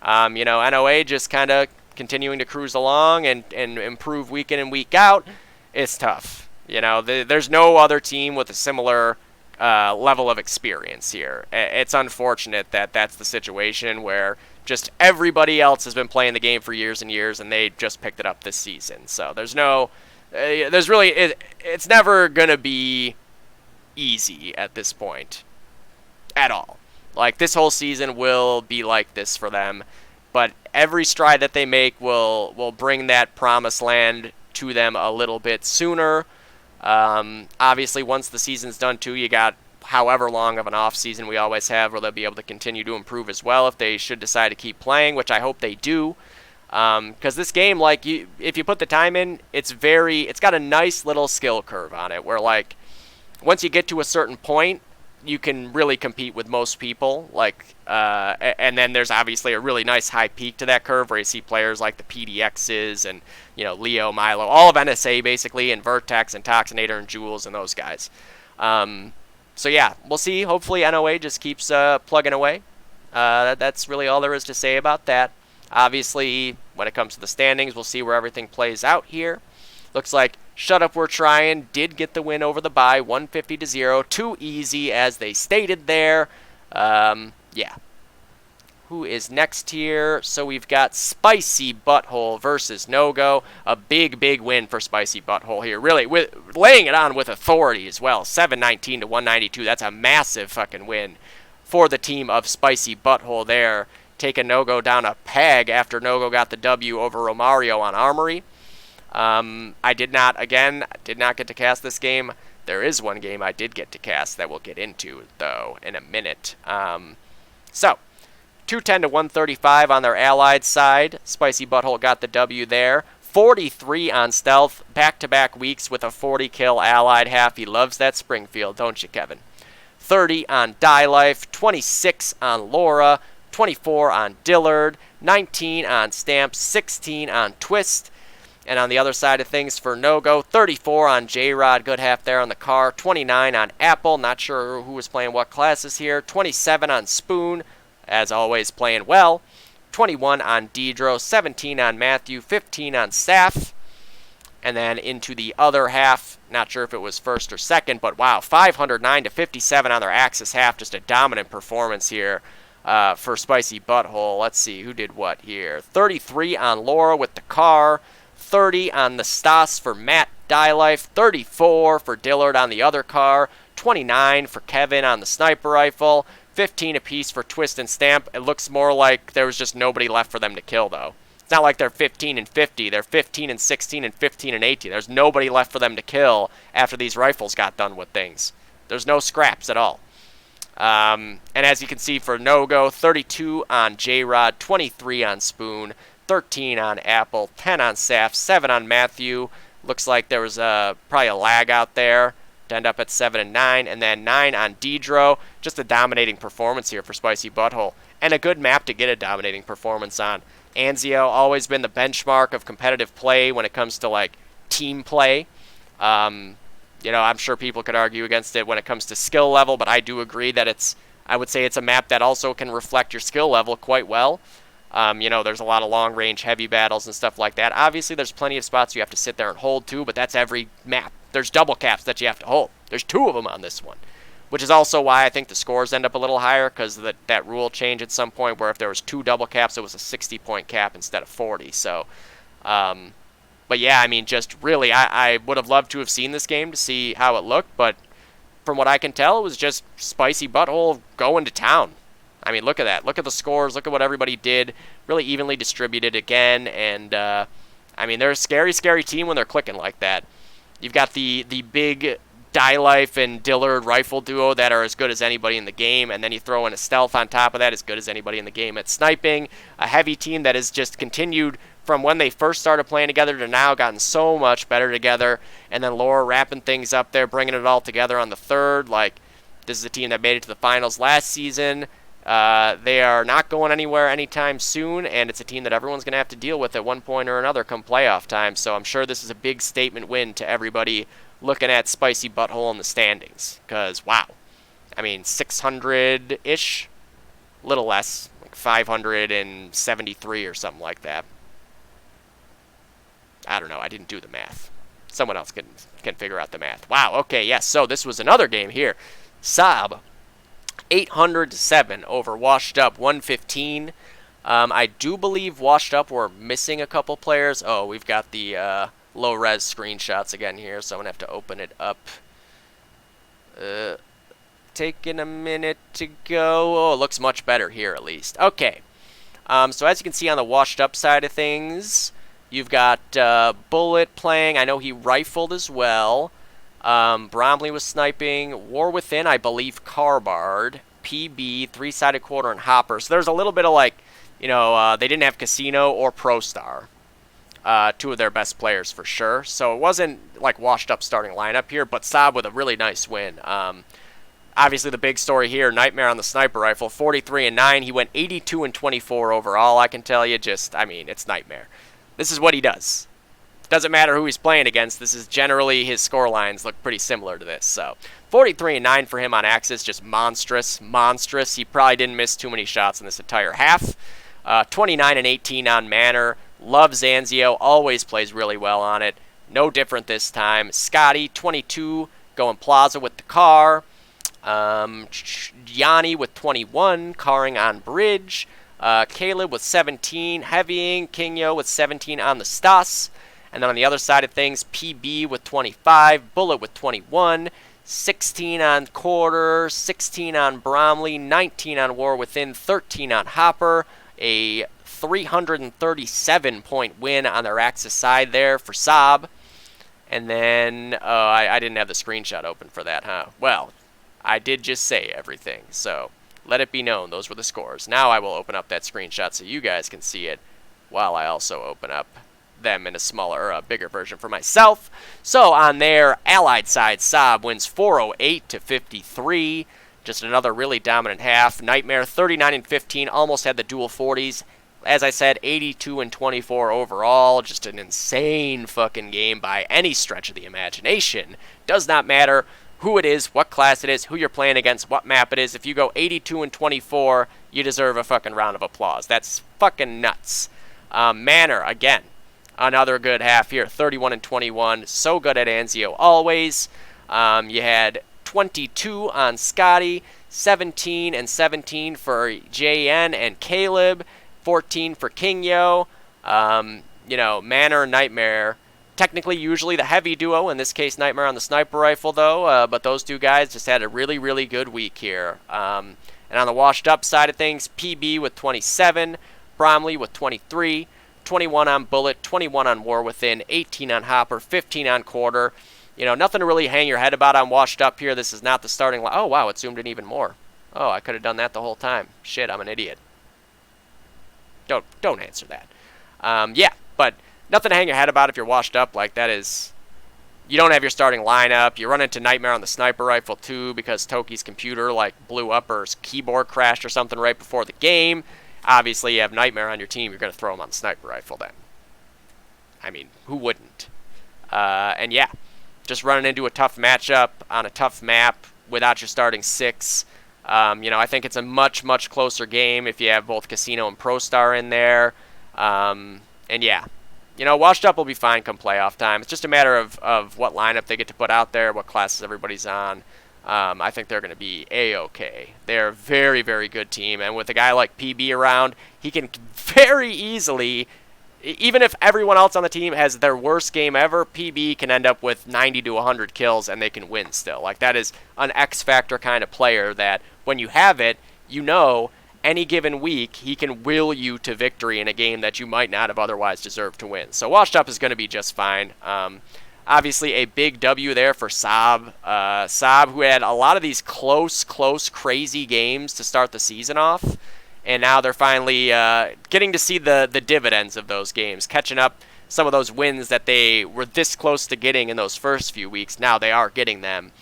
NOA just kind of continuing to cruise along and improve week in and week out. It's tough. There's no other team with a similar level of experience here. It's unfortunate that that's the situation where just everybody else has been playing the game for years and years, and they just picked it up this season. So it's never going to be easy at this point at all. This whole season will be like this for them, but every stride that they make will bring that promised land to them a little bit sooner. Obviously, once the season's done too, you got however long of an off season we always have where they'll be able to continue to improve as well if they should decide to keep playing, which I hope they do. Because this game, if you put the time in, it's got a nice little skill curve on it where once you get to a certain point, you can really compete with most people, and then there's obviously a really nice high peak to that curve where you see players like the PDXs and, Leo, Milo, all of NSA basically, and Vertex and Toxinator and Jules and those guys. So yeah, we'll see. Hopefully NOA just keeps plugging away. That's really all there is to say about that. Obviously, when it comes to the standings, we'll see where everything plays out here. Looks like Shut Up We're Trying did get the win over the bye, 150-0. Too easy, as they stated there. Yeah. Who is next here? So we've got Spicy Butthole versus No-Go. A big win for Spicy Butthole here. Really, laying it on with authority as well. 719 to 192. That's a massive fucking win for the team of Spicy Butthole there. Taking No-Go down a peg after No-Go got the W over Romario on Armory. I did not get to cast this game. There is one game I did get to cast that we'll get into, though, in a minute. So, 210 to 135 on their allied side. Spicy Butthole got the W there. 43 on Stealth, back-to-back weeks with a 40-kill allied half. He loves that Springfield, don't you, Kevin? 30 on Die Life, 26 on Laura, 24 on Dillard, 19 on Stamp, 16 on Twist. And on the other side of things for No-Go, 34 on J-Rod, good half there on the car, 29 on Apple, not sure who was playing what classes here, 27 on Spoon, as always playing well, 21 on Deidro, 17 on Matthew, 15 on Saf, and then into the other half, not sure if it was first or second, but wow, 509 to 57 on their Axis half, just a dominant performance here for Spicy Butthole. Let's see, who did what here? 33 on Laura with the car, 30 on the Stas for Matt Die Life, 34 for Dillard on the other car, 29 for Kevin on the sniper rifle, 15 apiece for Twist and Stamp. It looks more like there was just nobody left for them to kill, though. It's not like they're 15 and 50. They're 15 and 16 and 15 and 18. There's nobody left for them to kill after these rifles got done with things. There's no scraps at all. And as you can see for No-Go, 32 on J-Rod, 23 on Spoon, 13 on Apple, 10 on Saf, 7 on Matthew. Looks like there was probably a lag out there to end up at 7 and 9. And then 9 on Deidro. Just a dominating performance here for Spicy Butthole. And a good map to get a dominating performance on. Anzio, always been the benchmark of competitive play when it comes to, team play. I'm sure people could argue against it when it comes to skill level, but I do agree that I would say it's a map that also can reflect your skill level quite well. There's a lot of long-range heavy battles and stuff like that. Obviously, there's plenty of spots you have to sit there and hold too, but that's every map. There's double caps that you have to hold. There's 2 of them on this one, which is also why I think the scores end up a little higher, because that rule changed at some point where if there was 2 double caps, it was a 60-point cap instead of 40. So, but yeah, I mean, just really, I would have loved to have seen this game to see how it looked, but from what I can tell, it was just Spicy Butthole going to town. I mean, look at that. Look at the scores. Look at what everybody did. Really evenly distributed again. And, I mean, they're a scary, scary team when they're clicking like that. You've got the big Die Life and Dillard rifle duo that are as good as anybody in the game. And then you throw in a stealth on top of that, as good as anybody in the game at sniping. A heavy team that has just continued from when they first started playing together to now, gotten so much better together. And then Laura wrapping things up there, bringing it all together on the third. Like, this is a team that made it to the finals last season. They are not going anywhere anytime soon, and it's a team that everyone's going to have to deal with at one point or another come playoff time. So I'm sure this is a big statement win to everybody looking at Spicy Butthole in the standings. Because, wow. I mean, 600-ish? Little less. Like 573 or something like that. I don't know. I didn't do the math. Someone else can figure out the math. Wow, okay, yes. So this was another game here. Saab, 800-7 over Washed Up, 115. I do believe Washed Up were missing a couple players. Oh, we've got the low-res screenshots again here, so I'm going to have to open it up. Taking a minute to go. Oh, it looks much better here at least. Okay. So as you can see on the Washed Up side of things, you've got Bullet playing. I know he rifled as well. Bromley was sniping. War Within, I believe, Carbard. PB, 3-sided quarter, and Hopper. So there's a little bit of like, they didn't have Casino or ProStar. 2 of their best players for sure. So it wasn't like washed up starting lineup here, but Saab with a really nice win. Obviously the big story here, Nightmare on the sniper rifle, 43-9. He went 82-24 overall, I can tell you. It's Nightmare. This is what he does. Doesn't matter who he's playing against. This is generally his score lines look pretty similar to this. So 43-9 for him on Axis, just monstrous. He probably didn't miss too many shots in this entire half. 29-18 on Manor. Love Zanzio, always plays really well on it. No different this time. Scotty, 22, going Plaza with the car. Yanni with 21, carring on bridge. Caleb with 17, heavying. Kingyo with 17 on the Stas. And then on the other side of things, PB with 25, Bullet with 21, 16 on Quarter, 16 on Bromley, 19 on War Within, 13 on Hopper. A 337-point win on their Axis side there for Saab. And then, I didn't have the screenshot open for that, huh? Well, I did just say everything, so let it be known those were the scores. Now I will open up that screenshot so you guys can see it while I also open up them in a smaller, bigger version for myself. So on their Allied side, Saab wins 408-53. Just another really dominant half. Nightmare 39-15, almost had the dual 40s. As I said, 82-24 overall. Just an insane fucking game by any stretch of the imagination. Does not matter who it is, what class it is, who you're playing against, what map it is. If you go 82-24, you deserve a fucking round of applause. That's fucking nuts. Manor, again, another good half here, 31-21. So good at Anzio always. You had 22 on Scotty, 17-17 for JN and Caleb, 14 for Kingyo. Manor, Nightmare. Technically, usually the heavy duo, in this case, Nightmare on the sniper rifle, though. But those two guys just had a really, really good week here. And on the washed up side of things, PB with 27, Bromley with 23, 21 on Bullet, 21 on War Within, 18 on Hopper, 15 on Quarter. Nothing to really hang your head about on washed up here. This is not the starting line. Oh, wow, it zoomed in even more. Oh, I could have done that the whole time. Shit, I'm an idiot. Don't answer that. Yeah, but nothing to hang your head about if you're washed up. Like, that is... You don't have your starting lineup. You run into Nightmare on the sniper rifle, too, because Toki's computer, blew up or his keyboard crashed or something right before the game. Obviously, you have Nightmare on your team. You're going to throw him on the sniper rifle then. I mean, who wouldn't? And yeah, just running into a tough matchup on a tough map without your starting 6. I think it's a much, much closer game if you have both Casino and Pro Star in there. And yeah, Washed Up will be fine come playoff time. It's just a matter of what lineup they get to put out there, what classes everybody's on. I think they're going to be A-okay. They're a very, very good team. And with a guy like PB around, he can very easily, even if everyone else on the team has their worst game ever, PB can end up with 90 to 100 kills and they can win still. Like, that is an X-Factor kind of player that when you have it, any given week, he can will you to victory in a game that you might not have otherwise deserved to win. So Washed Up is going to be just fine. Obviously, a big W there for Saab. Saab, who had a lot of these close, crazy games to start the season off. And now they're finally getting to see the dividends of those games, catching up some of those wins that they were this close to getting in those first few weeks. Now they are getting them.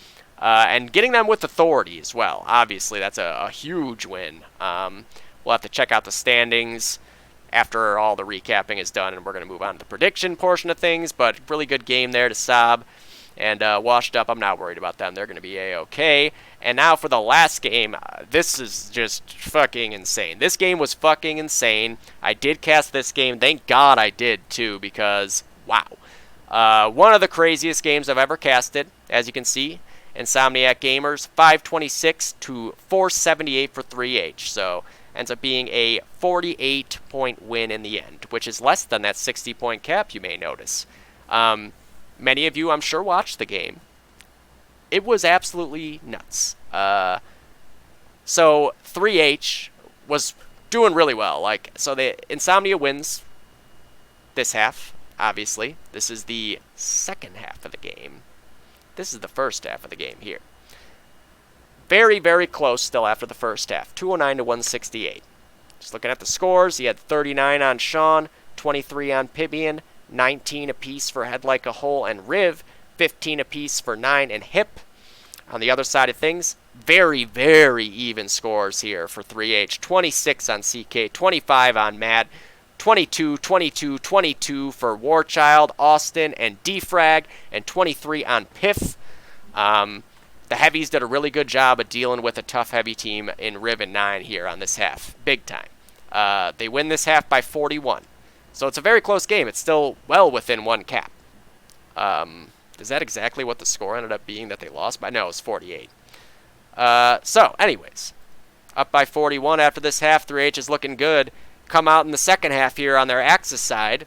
And getting them with authority as well. Obviously, that's a huge win. We'll have to check out the standings after all the recapping is done, and we're going to move on to the prediction portion of things. But really good game there to Saab. And Washed Up, I'm not worried about them. They're going to be A-okay. And now for the last game, this is just fucking insane. This game was fucking insane. I did cast this game. Thank God I did, too, because, wow. One of the craziest games I've ever casted, as you can see. Insomniac Gamers, 526 to 478 for 3H. So ends up being a 48-point win in the end, which is less than that 60-point cap, you may notice. Many of you, I'm sure, watched the game. It was absolutely nuts. So 3H was doing really well. So the Insomnia wins this half, obviously. This is the second half of the game. This is the first half of the game here. Very, very close still after the first half. 209 to 168. Just looking at the scores, he had 39 on Sean, 23 on Pibian, 19 apiece for Head Like a Hole and Riv, 15 apiece for 9 and Hip. On the other side of things, very, very even scores here for 3H. 26 on CK, 25 on Matt, 22, 22, 22 for Warchild, Austin, and Defrag, and 23 on Piff. The heavies did a really good job of dealing with a tough heavy team in Riv and 9 here on this half. Big time. They win this half by 41. So it's a very close game. It's still well within one cap. Is that exactly what the score ended up being that they lost by? No, it was 48. So, anyways, up by 41 after this half. 3H is looking good. Come out in the second half here on their Axis side.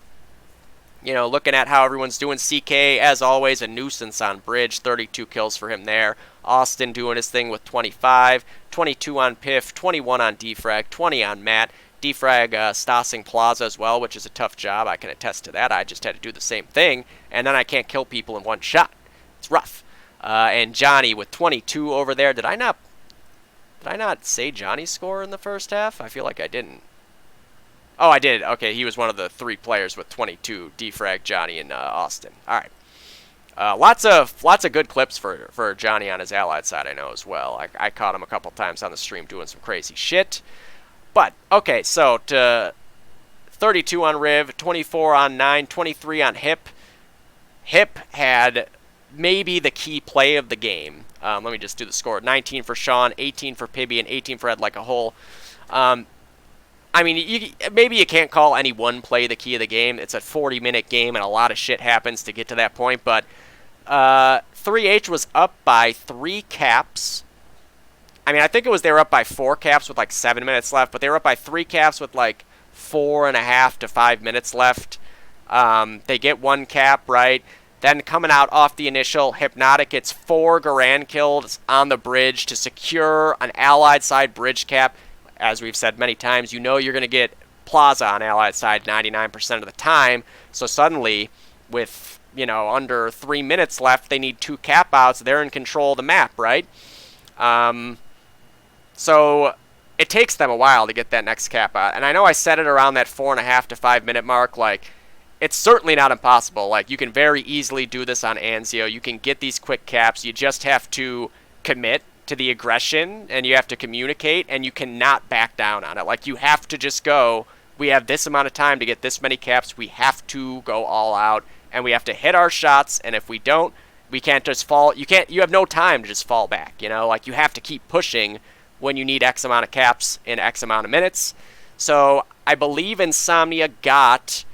Looking at how everyone's doing. CK, as always, a nuisance on Bridge. 32 kills for him there. Austin doing his thing with 25. 22 on Piff. 21 on Defrag. 20 on Matt. Defrag stossing Plaza as well, which is a tough job. I can attest to that. I just had to do the same thing, and then I can't kill people in one shot. It's rough. And Johnny with 22 over there. Did I not say Johnny's score in the first half? I feel like I didn't. Oh, I did. Okay, he was one of the 3 players with 22. Defrag, Johnny, and Austin. All right. Lots of good clips for Johnny on his allied side, I know, as well. I caught him a couple times on the stream doing some crazy shit. But, okay, so to 32 on Riv, 24 on 9, 23 on Hip. Hip had maybe the key play of the game. Let me just do the score. 19 for Sean, 18 for Pibby, and 18 for Head Like a Hole. Maybe you can't call any one play the key of the game. It's a 40-minute game, and a lot of shit happens to get to that point. But 3H was up by 3 caps. I think they were up by 4 caps with 7 minutes left, but they were up by 3 caps with 4.5 to 5 minutes left. They get 1 cap, right? Then coming out off the initial, Hypnotic gets 4 Garand kills on the bridge to secure an allied side bridge cap. As we've said many times, you're going to get Plaza on allied side 99% of the time. So suddenly, with, under 3 minutes left, they need 2 cap outs. They're in control of the map, right? So it takes them a while to get that next cap out. And I know I said it around that 4.5 to 5 minute mark. It's certainly not impossible. You can very easily do this on Anzio. You can get these quick caps. You just have to commit to the aggression, and you have to communicate, and you cannot back down on it. You have to just go, we have this amount of time to get this many caps, we have to go all out, and we have to hit our shots, and if we don't, We can't just fall. You have no time to just fall back, you know? Like, you have to keep pushing when you need X amount of caps in X amount of minutes. So I believe Insomnia got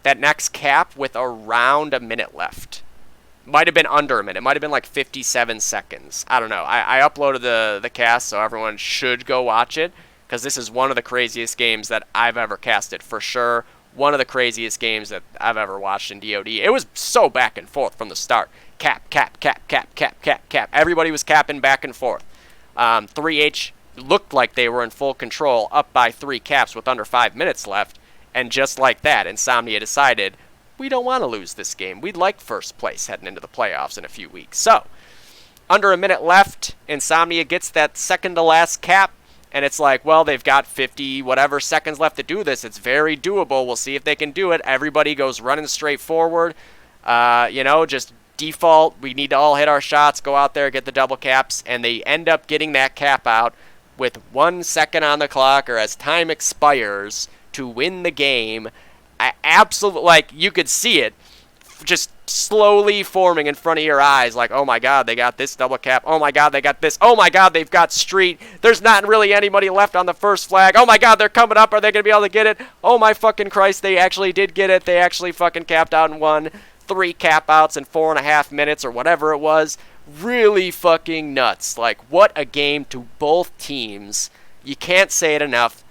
that next cap with around a minute left. Might have been under a minute. It might have been like 57 seconds. I don't know. I uploaded the cast, so everyone should go watch it, because this is one of the craziest games that I've ever casted, for sure. One of the craziest games that I've ever watched in DoD. It was so back and forth from the start. Cap, cap, cap, cap, cap, cap, cap. Everybody was capping back and forth. 3H looked like they were in full control, up by 3 caps with under 5 minutes left. And just like that, Insomnia decided, we don't want to lose this game. We'd like first place heading into the playoffs in a few weeks. So, under a minute left, Insomnia gets that second to last cap. And it's like, well, they've got 50 whatever seconds left to do this. It's very doable. We'll see if they can do it. Everybody goes running straight forward. Just default. We need to all hit our shots, go out there, get the double caps. And they end up getting that cap out with 1 second on the clock, or as time expires, to win the game. I absolutely, like, you could see it just slowly forming in front of your eyes, like, oh my god, they got this double cap, oh my god, they got this, oh my god, they've got street, there's not really anybody left on the first flag, oh my god, they're coming up, are they going to be able to get it, oh my fucking Christ, they actually did get it, they actually fucking capped out and won, 3 cap outs in 4.5 minutes, or whatever it was, really fucking nuts. Like, what a game to both teams, you can't say it enough.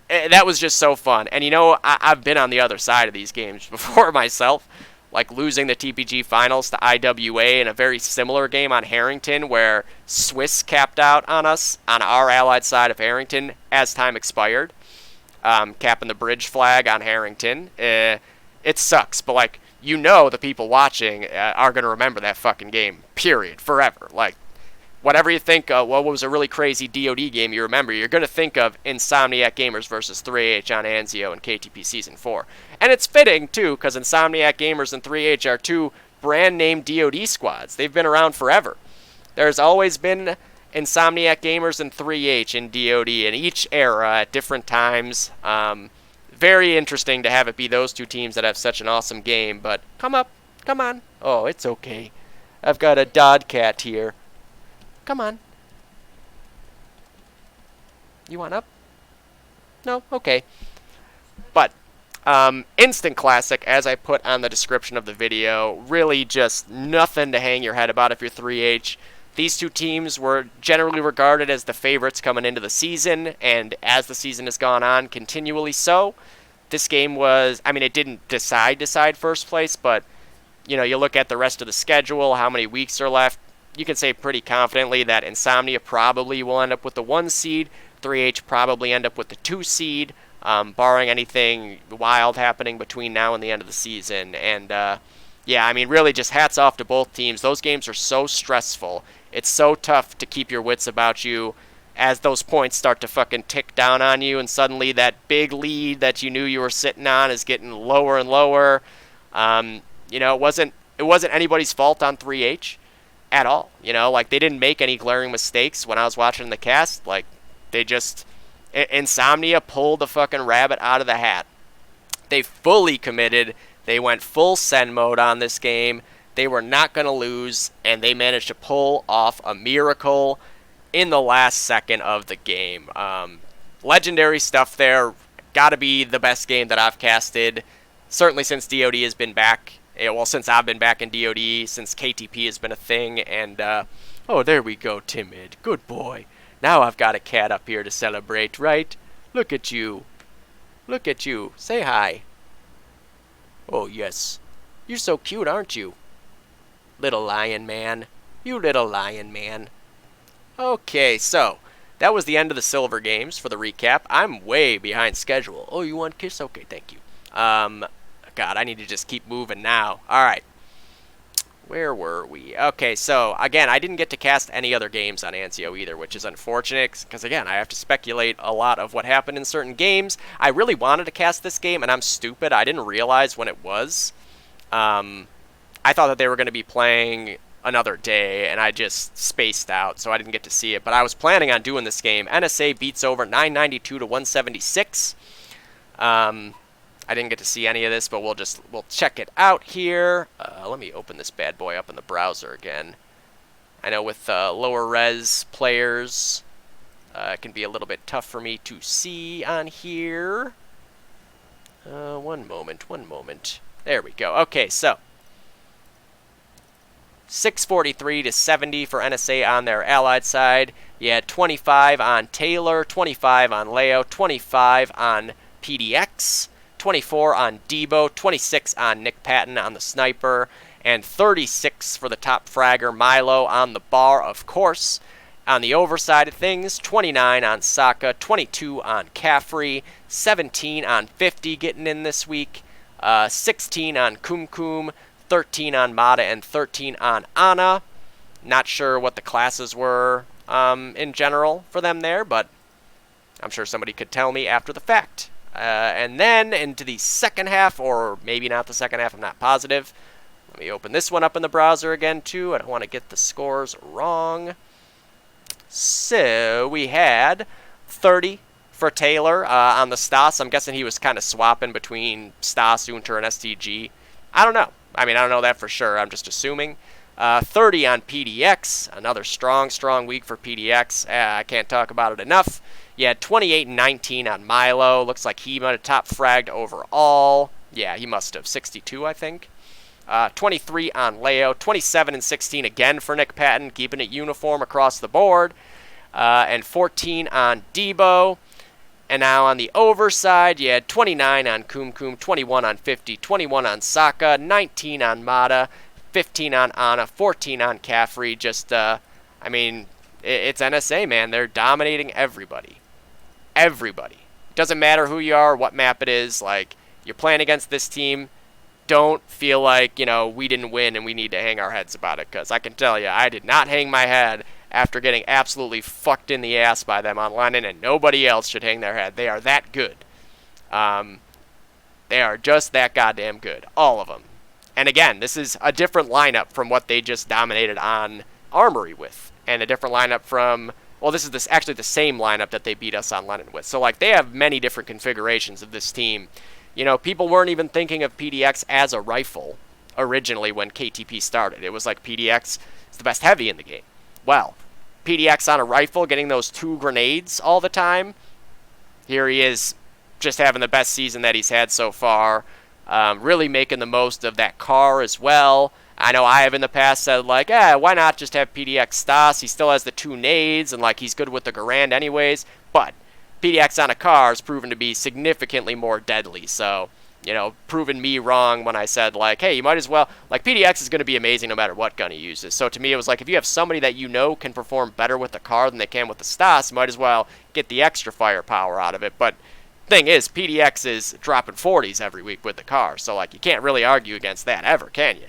That was just so fun. And you know, I've been on the other side of these games before myself, like losing the TPG finals to IWA in a very similar game on Harrington, where Swiss capped out on us on our allied side of Harrington as time expired, capping the bridge flag on Harrington. It sucks, but like, you know, the people watching are going to remember that fucking game, period, forever. Like, whatever you think, what was a really crazy DoD game you remember, you're going to think of Insomniac Gamers versus 3H on Anzio in KTP Season 4. And it's fitting, too, because Insomniac Gamers and 3H are 2 brand-name DoD squads. They've been around forever. There's always been Insomniac Gamers and 3H in DoD in each era at different times. Very interesting to have it be those 2 teams that have such an awesome game, but come up, come on. Oh, it's okay. I've got a Dodcat here. Come on. You want up? No? Okay. But, instant classic, as I put on the description of the video, really just nothing to hang your head about if you're 3H. These 2 teams were generally regarded as the favorites coming into the season, and as the season has gone on, continually so. This game was, I mean, it didn't decide first place, but, you know, you look at the rest of the schedule, how many weeks are left, you can say pretty confidently that Insomnia probably will end up with the 1 seed, 3H probably end up with the 2 seed, barring anything wild happening between now and the end of the season. And, yeah, I mean, really just hats off to both teams. Those games are so stressful. It's so tough to keep your wits about you as those points start to fucking tick down on you, and suddenly that big lead that you knew you were sitting on is getting lower and lower. You know, it wasn't anybody's fault on 3H at all. You know, like, they didn't make any glaring mistakes when I was watching the cast. Like, they just, Insomnia pulled the fucking rabbit out of the hat. They fully committed. They went full send mode on this game. They were not going to lose, and they managed to pull off a miracle in the last second of the game. Legendary stuff there. Got to be the best game that I've casted, certainly since DoD has been back. Well, since I've been back in DoD, since KTP has been a thing, and, oh, there we go, Timid. Good boy. Now I've got a cat up here to celebrate, right? Look at you. Look at you. Say hi. Oh, yes. You're so cute, aren't you? Little lion man. You little lion man. Okay, so that was the end of the silver games for the recap. I'm way behind schedule. Oh, you want a kiss? Okay, thank you. God, I need to just keep moving now. All right. Where were we? Okay, so, again, I didn't get to cast any other games on Anzio either, which is unfortunate, because, again, I have to speculate a lot of what happened in certain games. I really wanted to cast this game, and I'm stupid. I didn't realize when it was. I thought that they were going to be playing another day, and I just spaced out, so I didn't get to see it. But I was planning on doing this game. NSA beats over 992 to 176. I didn't get to see any of this, but we'll check it out here. Let me open this bad boy up in the browser again. I know with lower res players, it can be a little bit tough for me to see on here. One moment. There we go. Okay, so 643 to 70 for NSA on their Allied side. You had 25 on Taylor, 25 on Leo, 25 on PDX, 24 on Debo, 26 on Nick Patton on the sniper, and 36 for the top fragger Milo on the bar, of course. On the overside of things, 29 on Saka, 22 on Caffrey, 17 on 50 getting in this week, 16 on Kumkum, 13 on Mata, and 13 on Ana. Not sure what the classes were in general for them there, but I'm sure somebody could tell me after the fact. And then into the second half, or maybe not the second half, I'm not positive. Let me open this one up in the browser again, too. I don't want to get the scores wrong. So we had 30 for Taylor on the Stas. I'm guessing he was kind of swapping between Stas, Unter, and STG. I don't know. I don't know that for sure. I'm just assuming. 30 on PDX. Another strong week for PDX. I can't talk about it enough. You had 28 and 19 on Milo. Looks like he might have top fragged overall. Yeah, he must have. 62, I think. 23 on Leo. 27 and 16 again for Nick Patton, keeping it uniform across the board. And 14 on Debo. And now on the overside, you had 29 on Kumkum, 21 on 50, 21 on Saka, 19 on Mata, 15 on Ana, 14 on Caffrey. Just, it's NSA, man. They're dominating everybody. Everybody. Doesn't matter who you are, what map it is. Like, you're playing against this team. Don't feel like, we didn't win and we need to hang our heads about it. Because I can tell you, I did not hang my head after getting absolutely fucked in the ass by them on Lennon, and nobody else should hang their head. They are that good. They are just that goddamn good. All of them. And again, this is a different lineup from what they just dominated on Armory with. And a different lineup from... Well, this is actually the same lineup that they beat us on Lennon with. So, they have many different configurations of this team. People weren't even thinking of PDX as a rifle originally when KTP started. It was like PDX is the best heavy in the game. Well, PDX on a rifle, getting those 2 grenades all the time. Here he is, just having the best season that he's had so far. Really making the most of that car as well. I know I have in the past said, why not just have PDX Stas? He still has the 2 nades, and, he's good with the Garand anyways. But PDX on a car has proven to be significantly more deadly, so... proving me wrong when I said, hey, you might as well... PDX is going to be amazing no matter what gun he uses. So to me, it was if you have somebody that can perform better with the car than they can with the Stas, you might as well get the extra firepower out of it. But thing is, PDX is dropping 40s every week with the car. So, you can't really argue against that ever, can you?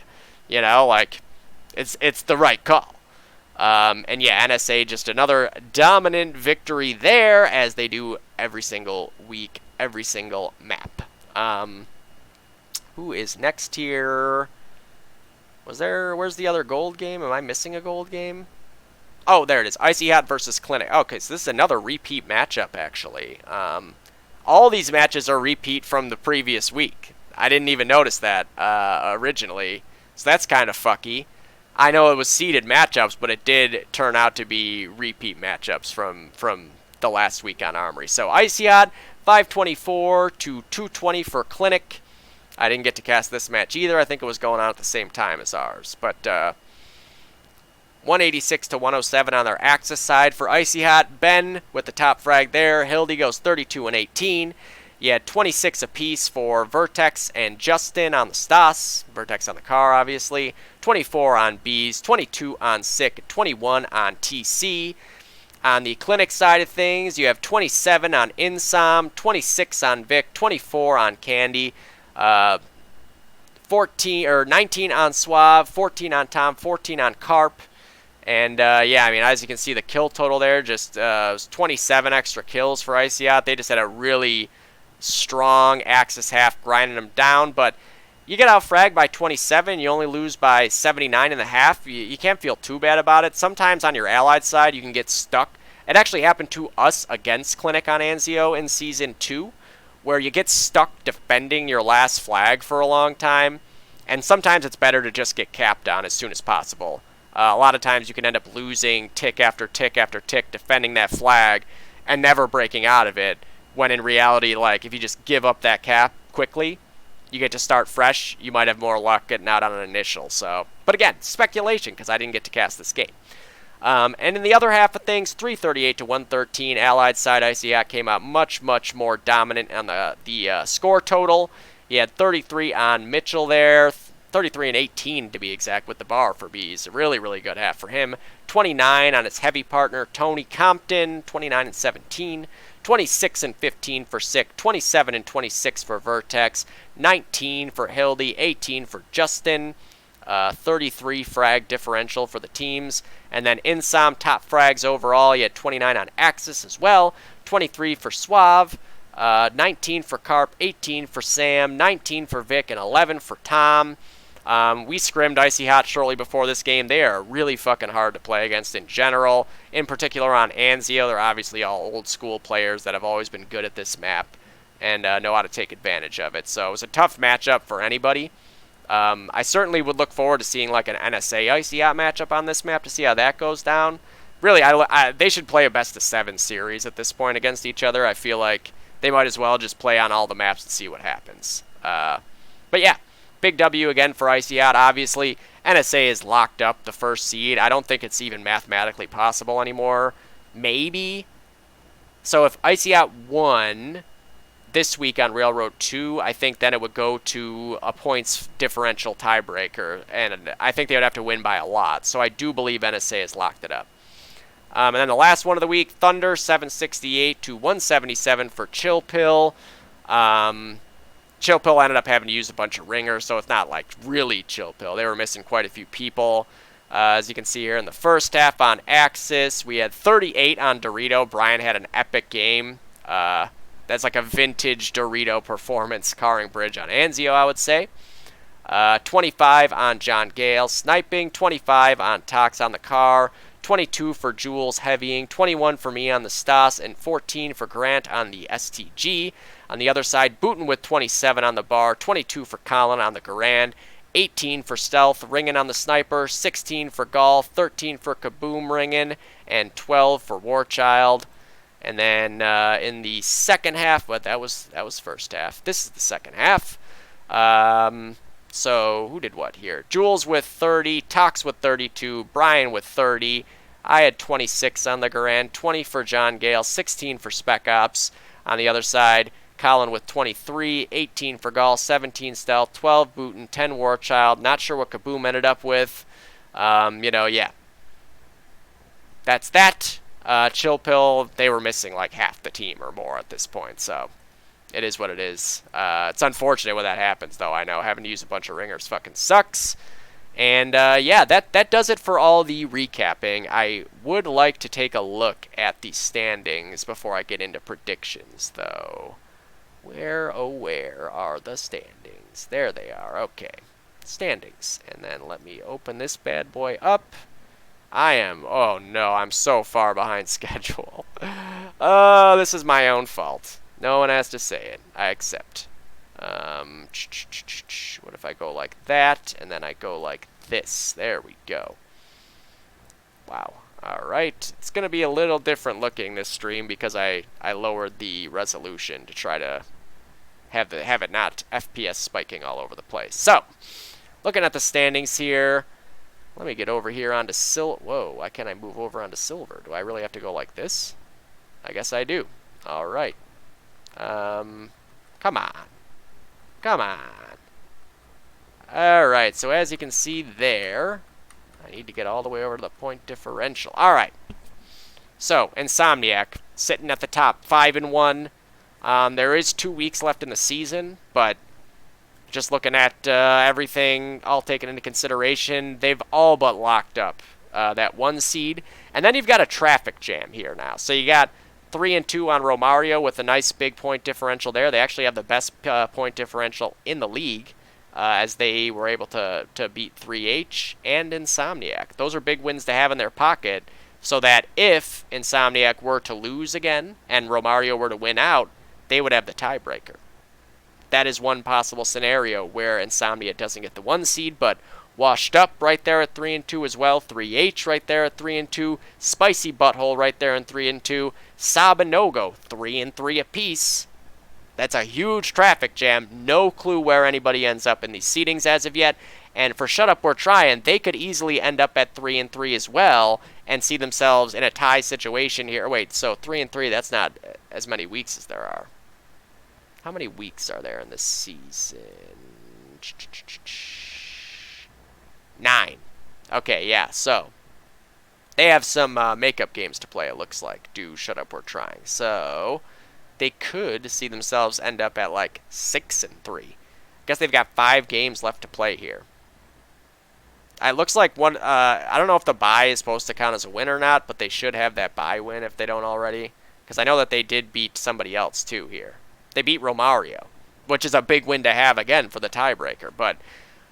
It's the right call. And yeah, NSA, just another dominant victory there, as they do every single week, every single map. Who is next here? Where's the other gold game? Am I missing a gold game? Oh, there it is. Icy Hot versus Clinic. Okay, so this is another repeat matchup, actually. All these matches are repeat from the previous week. I didn't even notice that originally, so that's kind of fucky. I know it was seeded matchups, but it did turn out to be repeat matchups from the last week on Armory. So Icy Hot, 524 to 220 for Clinic. I didn't get to cast this match either. I think it was going on at the same time as ours. But 186 to 107 on their Axis side for Icy Hot. Ben with the top frag there. Hildy goes 32 and 18. You had 26 apiece for Vertex and Justin on the Stas. Vertex on the car, obviously. 24 on Bees, 22 on Sick, 21 on TC. On the Clinic side of things, you have 27 on Insom, 26 on Vic, 24 on Candy, 19 on Suave, 14 on Tom, 14 on Carp. And as you can see, the kill total there just was 27 extra kills for Icy Hot. They just had a really strong Axis half grinding them down, but you get out fragged by 27, you only lose by 79 and a half. You can't feel too bad about it. Sometimes on your allied side, you can get stuck. It actually happened to us against Clinic on Anzio in Season 2, where you get stuck defending your last flag for a long time, and sometimes it's better to just get capped on as soon as possible. A lot of times you can end up losing tick after tick after tick defending that flag and never breaking out of it, when in reality, like, if you just give up that cap quickly, you get to start fresh, you might have more luck getting out on an initial. So, but again, speculation, because I didn't get to cast this game. And in the other half of things, 338 to 113, Allied side Icy Hot came out much, much more dominant on the score total. He had 33 on Mitchell there, 33 and 18 to be exact with the bar for Bees. A really, really good half for him. 29 on his heavy partner, Tony Compton, 29 and 17. 26 and 15 for Sick, 27 and 26 for Vertex, 19 for Hildy, 18 for Justin, 33 frag differential for the teams. And then Insom top frags overall, he had 29 on Axis as well, 23 for Suave, 19 for Carp, 18 for Sam, 19 for Vic, and 11 for Tom. We scrimmed Icy Hot shortly before this game. They are really fucking hard to play against in general. In particular on Anzio, they're obviously all old school players that have always been good at this map and know how to take advantage of it. So it was a tough matchup for anybody. I certainly would look forward to seeing like an NSA Icy Hot matchup on this map to see how that goes down. Really, they should play a best of 7 series at this point against each other. I feel like they might as well just play on all the maps and see what happens. But yeah. Big W again for Icy Hot, obviously. NSA is locked up the first seed. I don't think it's even mathematically possible anymore. Maybe. So if Icy Hot won this week on Railroad 2, I think then it would go to a points differential tiebreaker. And I think they would have to win by a lot. So I do believe NSA has locked it up. And then the last one of the week, Thunder, 768 to 177 for Chill Pill. Chill Pill ended up having to use a bunch of ringers, so it's not like really Chill Pill. They were missing quite a few people. As you can see here in the first half on Axis, we had 38 on Dorito. Brian had an epic game. That's like a vintage Dorito performance carring bridge on Anzio, I would say. 25 on John Gale sniping, 25 on Tox on the car, 22 for Jules heavying, 21 for me on the Stas, and 14 for Grant on the STG. On the other side, Booten with 27 on the bar, 22 for Colin on the Garand, 18 for Stealth, ringing on the Sniper, 16 for Golf, 13 for Kaboom ringing, and 12 for Warchild. And then in the second half, but that was first half. This is the second half. So who did what here? Jules with 30, Tox with 32, Brian with 30. I had 26 on the Garand, 20 for John Gale, 16 for Spec Ops. On the other side, Colin with 23, 18 for Gall, 17 Stealth, 12 Booten, 10 Warchild. Not sure what Kaboom ended up with. Yeah. That's that. Chill Pill, they were missing like half the team or more at this point, so it is what it is. It's unfortunate when that happens, though. I know having to use a bunch of ringers fucking sucks. And yeah, that does it for all the recapping. I would like to take a look at the standings before I get into predictions, though. Where, oh where are the standings? There they are. Okay. Standings. And then let me open this bad boy up. Oh no, I'm so far behind schedule. Oh, this is my own fault. No one has to say it. I accept. What if I go like that, and then I go like this? There we go. Wow. Alright. It's going to be a little different looking this stream because I lowered the resolution to try to have it not FPS spiking all over the place. So, looking at the standings here, let me get over here onto silver. Whoa, why can't I move over onto silver? Do I really have to go like this? I guess I do. Alright. Come on. Come on. Alright, so as you can see there, I need to get all the way over to the point differential. Alright. So, Insomniac, sitting at the top, 5-1. There is 2 weeks left in the season, but just looking at everything all taken into consideration, they've all but locked up that 1 seed. And then you've got a traffic jam here now. So you got 3-2 on Romario with a nice big point differential there. They actually have the best point differential in the league, as they were able to beat 3H and Insomniac. Those are big wins to have in their pocket, so that if Insomniac were to lose again and Romario were to win out, they would have the tiebreaker. That is one possible scenario where Insomnia doesn't get the 1 seed, but Washed Up right there at 3-2 as well. 3H right there at 3-2. Spicy Butthole right there in 3-2. Sob and No-Go 3-3 apiece. That's a huge traffic jam. No clue where anybody ends up in these seedings as of yet. And for Shut Up We're Trying, they could easily end up at 3-3 as well and see themselves in a tie situation here. Wait, so 3-3, that's not as many weeks as there are. How many weeks are there in this season? 9. Okay, yeah, so they have some makeup games to play, it looks like. Do Shut Up We're Trying. So they could see themselves end up at like 6-3. Guess they've got 5 games left to play here. It looks like one. I don't know if the bye is supposed to count as a win or not, but they should have that bye win if they don't already. Because I know that they did beat somebody else too here. They beat Romario, which is a big win to have again for the tiebreaker. But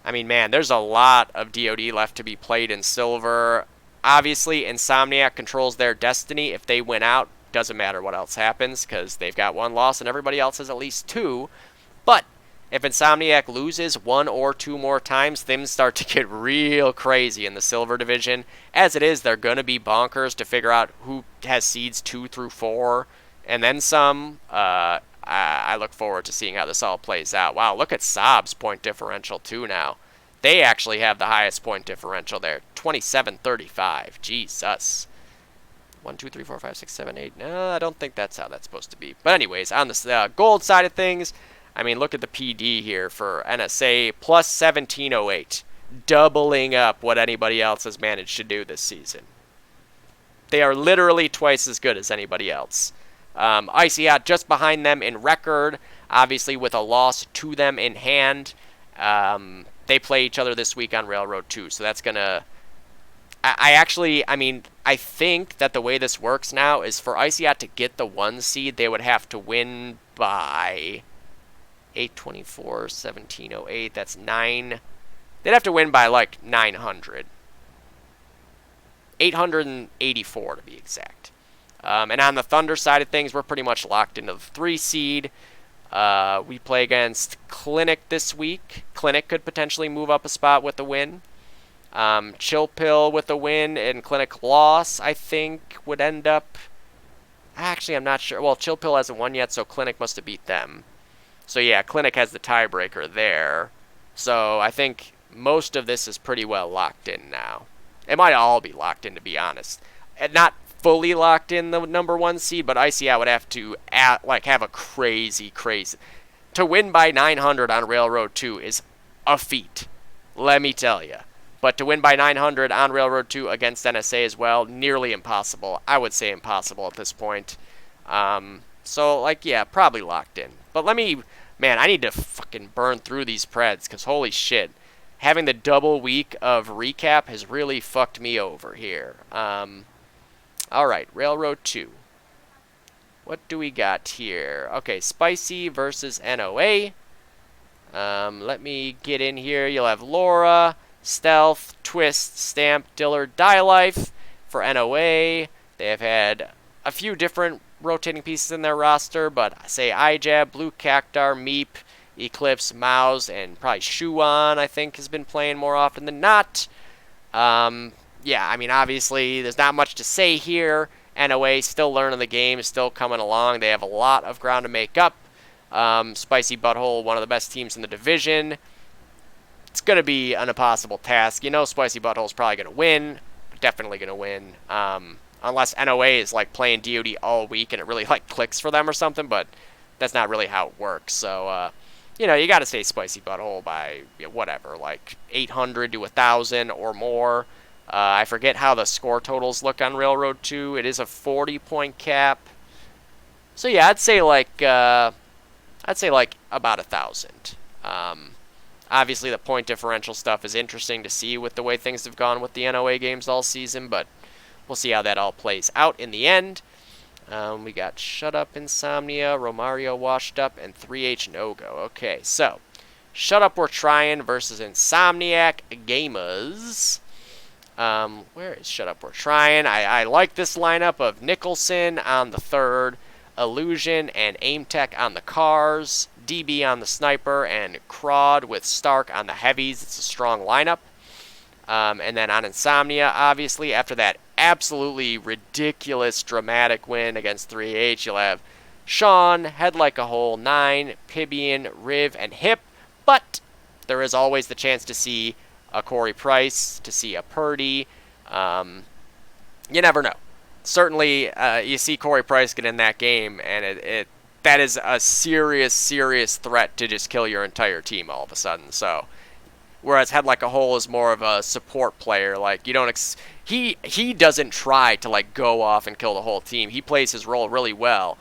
I mean, man, there's a lot of DoD left to be played in silver. Obviously, Insomniac controls their destiny. If they win out, doesn't matter what else happens because they've got 1 loss and everybody else has at least 2. But if Insomniac loses 1 or 2 more times, things start to get real crazy in the silver division. As it is, they're going to be bonkers to figure out who has seeds 2 through 4 and then some. I look forward to seeing how this all plays out. Wow, look at Sob's point differential too now. They actually have the highest point differential there, 27-35. Jesus. 1, 2, 3, 4, 5, 6, 7, 8. No, I don't think that's how that's supposed to be. But anyways, on the gold side of things, I mean, look at the PD here for NSA, plus 1708, doubling up what anybody else has managed to do this season. They are literally twice as good as anybody else. Icy Hot just behind them in record, obviously with a loss to them in hand. They play each other this week on Railroad 2, so that's going to... I think that the way this works now is for Icy Hot to get the 1 seed, they would have to win by 824, 1708, that's 9. They'd have to win by like 900. 884 to be exact. And on the Thunder side of things, we're pretty much locked into the 3 seed. We play against Clinic this week. Clinic could potentially move up a spot with a win. Chill Pill with a win and Clinic loss, I think, would end up... Actually, I'm not sure. Well, Chill Pill hasn't won yet, so Clinic must have beat them. So yeah, Clinic has the tiebreaker there. So I think most of this is pretty well locked in now. It might all be locked in, to be honest. And not fully locked in the number 1 seed, but ICI would have to have a crazy... To win by 900 on Railroad 2 is a feat, let me tell you. But to win by 900 on Railroad 2 against NSA as well, nearly impossible. I would say impossible at this point. So, yeah, probably locked in. But man, I need to fucking burn through these Preds, because holy shit. Having the double week of recap has really fucked me over here. Alright, Railroad 2. What do we got here? Okay, Spicy versus NOA. Let me get in here. You'll have Laura, Stealth, Twist, Stamp, Dillard, Die Life. For NOA, they have had a few different rotating pieces in their roster, but I say iJab, Blue Cactar, Meep, Eclipse, Mouse, and probably Shuan, I think, has been playing more often than not. Yeah, I mean, obviously, there's not much to say here. NOA still learning the game, still coming along. They have a lot of ground to make up. Spicy Butthole, one of the best teams in the division. It's going to be an impossible task. You know Spicy Butthole's probably going to win. Definitely going to win. Unless NOA is, playing DoD all week and it really, clicks for them or something, but that's not really how it works. So, you got to say Spicy Butthole by, whatever, 800 to 1,000 or more. I forget how the score totals look on Railroad 2. It is a 40-point cap. So, yeah, I'd say, about 1,000. Obviously, the point differential stuff is interesting to see with the way things have gone with the NOA games all season, but we'll see how that all plays out in the end. We got Shut Up Insomnia, Romario Washed Up, and 3H No-Go. Okay, so Shut Up We're Trying versus Insomniac Gamers. Where is Shut Up We're Trying? I like this lineup of Nicholson on the 3rd, Illusion and Aim Tech on the cars, DB on the sniper, and Crawd with Stark on the heavies. It's a strong lineup. And then on Insomnia, obviously, after that absolutely ridiculous, dramatic win against 3H, you'll have Sean, Head Like a Hole, 9, Pibian, Riv, and Hip. But there is always the chance to see a Corey Price, to see a Purdy. You never know. Certainly, you see Corey Price get in that game, and that is a serious, serious threat to just kill your entire team all of a sudden. So, whereas Head Like a Hole is more of a support player. Like, you don't he doesn't try to like go off and kill the whole team. He plays his role really well.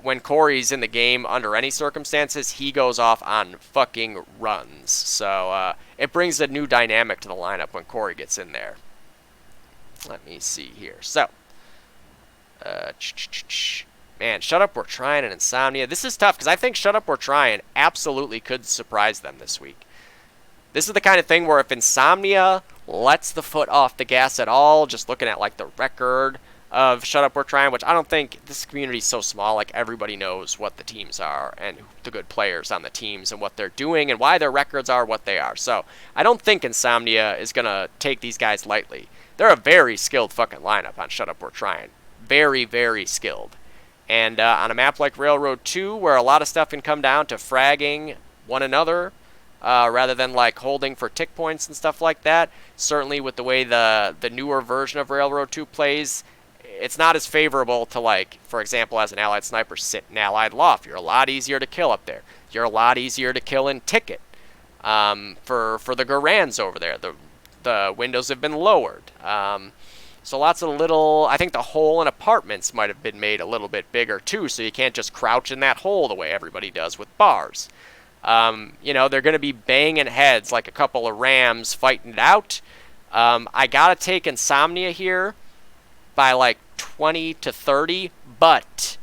When Corey's in the game under any circumstances, he goes off on fucking runs. So it brings a new dynamic to the lineup when Corey gets in there. Let me see here. So, man, Shut Up We're Trying and Insomnia. This is tough because I think Shut Up We're Trying absolutely could surprise them this week. This is the kind of thing where if Insomnia lets the foot off the gas at all, just looking at like the record of Shut Up We're Trying, which I don't think this community is so small, like everybody knows what the teams are and the good players on the teams and what they're doing and why their records are what they are. So I don't think Insomnia is going to take these guys lightly. They're a very skilled fucking lineup on Shut Up We're Trying. Very, very skilled. And on a map like Railroad 2, where a lot of stuff can come down to fragging one another, rather than like holding for tick points and stuff like that, certainly with the way the newer version of Railroad 2 plays, it's not as favorable to, like, for example, as an allied sniper, sit in allied loft. You're a lot easier to kill up there. You're a lot easier to kill in ticket. For the Garans over there, the windows have been lowered. So lots of little, I think the hole in apartments might have been made a little bit bigger too, so you can't just crouch in that hole the way everybody does with bars. You know, they're going to be banging heads like a couple of Rams fighting it out. I got to take Insomnia here by like 20 to 30, but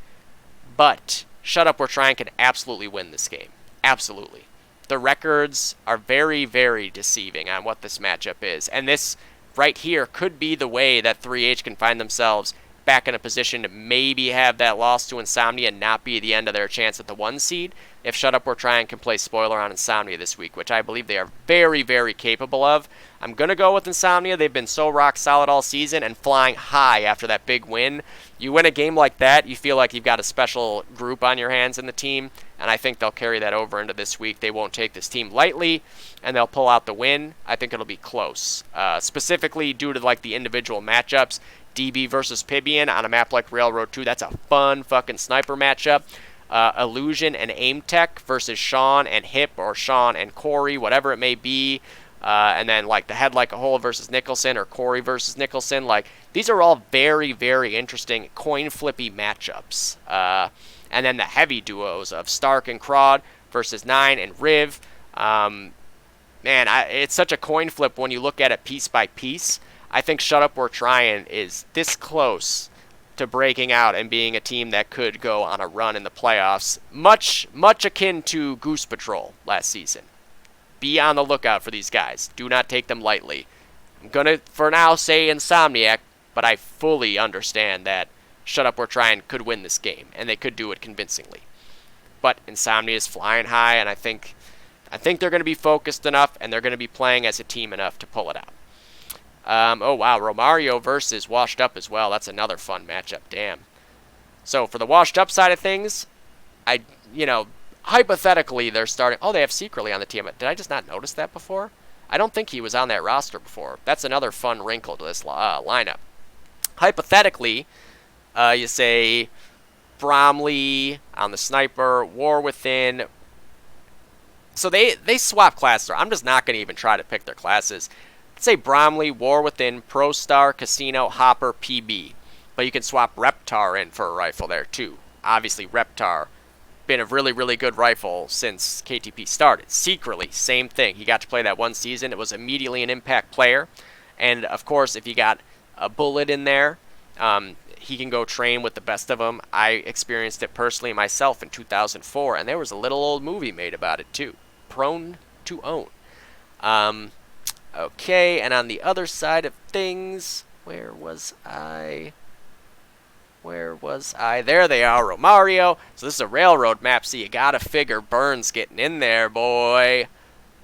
Shut Up We're Trying can absolutely win this game. Absolutely. The records are very, very deceiving on what this matchup is. And this right here could be the way that 3H can find themselves back in a position to maybe have that loss to Insomnia and not be the end of their chance at the 1 seed if Shut Up We're Trying can play spoiler on Insomnia this week, which I believe they are very, very capable of. I'm going to go with Insomnia. They've been so rock solid all season and flying high after that big win. You win a game like that, you feel like you've got a special group on your hands in the team, and I think they'll carry that over into this week. They won't take this team lightly, and they'll pull out the win. I think it'll be close, specifically due to like the individual matchups. DB versus Pibian on a map like Railroad 2, that's a fun fucking sniper matchup. Illusion and Aim Tech versus Sean and Hip, or Sean and Corey, whatever it may be. And then like the Head Like a Hole versus Nicholson, or Corey versus Nicholson. Like, these are all very, very interesting coin flippy matchups. And then the heavy duos of Stark and Crawd versus 9 and Riv. Man, it's such a coin flip when you look at it piece by piece. I think Shut Up We're Trying is this close to breaking out and being a team that could go on a run in the playoffs, much akin to Goose Patrol last season. Be on the lookout for these guys. Do not take them lightly. I'm going to, for now, say Insomniac, but I fully understand that Shut Up We're Trying could win this game, and they could do it convincingly. But Insomnia is flying high, and I think they're going to be focused enough, and they're going to be playing as a team enough to pull it out. Oh, wow, Romario versus Washed Up as well. That's another fun matchup, damn. So, for the Washed Up side of things, hypothetically, they're starting... Oh, they have Secretly on the team. Did I just not notice that before? I don't think he was on that roster before. That's another fun wrinkle to this lineup. Hypothetically, you say Bromley on the sniper, War Within. So they swap classes. I'm just not going to even try to pick their classes. Say Bromley, War Within, Pro Star, Casino, Hopper, PB. But you can swap Reptar in for a rifle there too. Obviously, Reptar been a really, really good rifle since KTP started. Secretly, same thing. He got to play that 1 season. It was immediately an impact player. And, of course, if you got a bullet in there, he can go train with the best of them. I experienced it personally myself in 2004, and there was a little old movie made about it too. Prone to Own. Okay, and on the other side of things, where was I? Where was I? There they are, Romario. So this is a railroad map, so you gotta figure Burns getting in there, boy.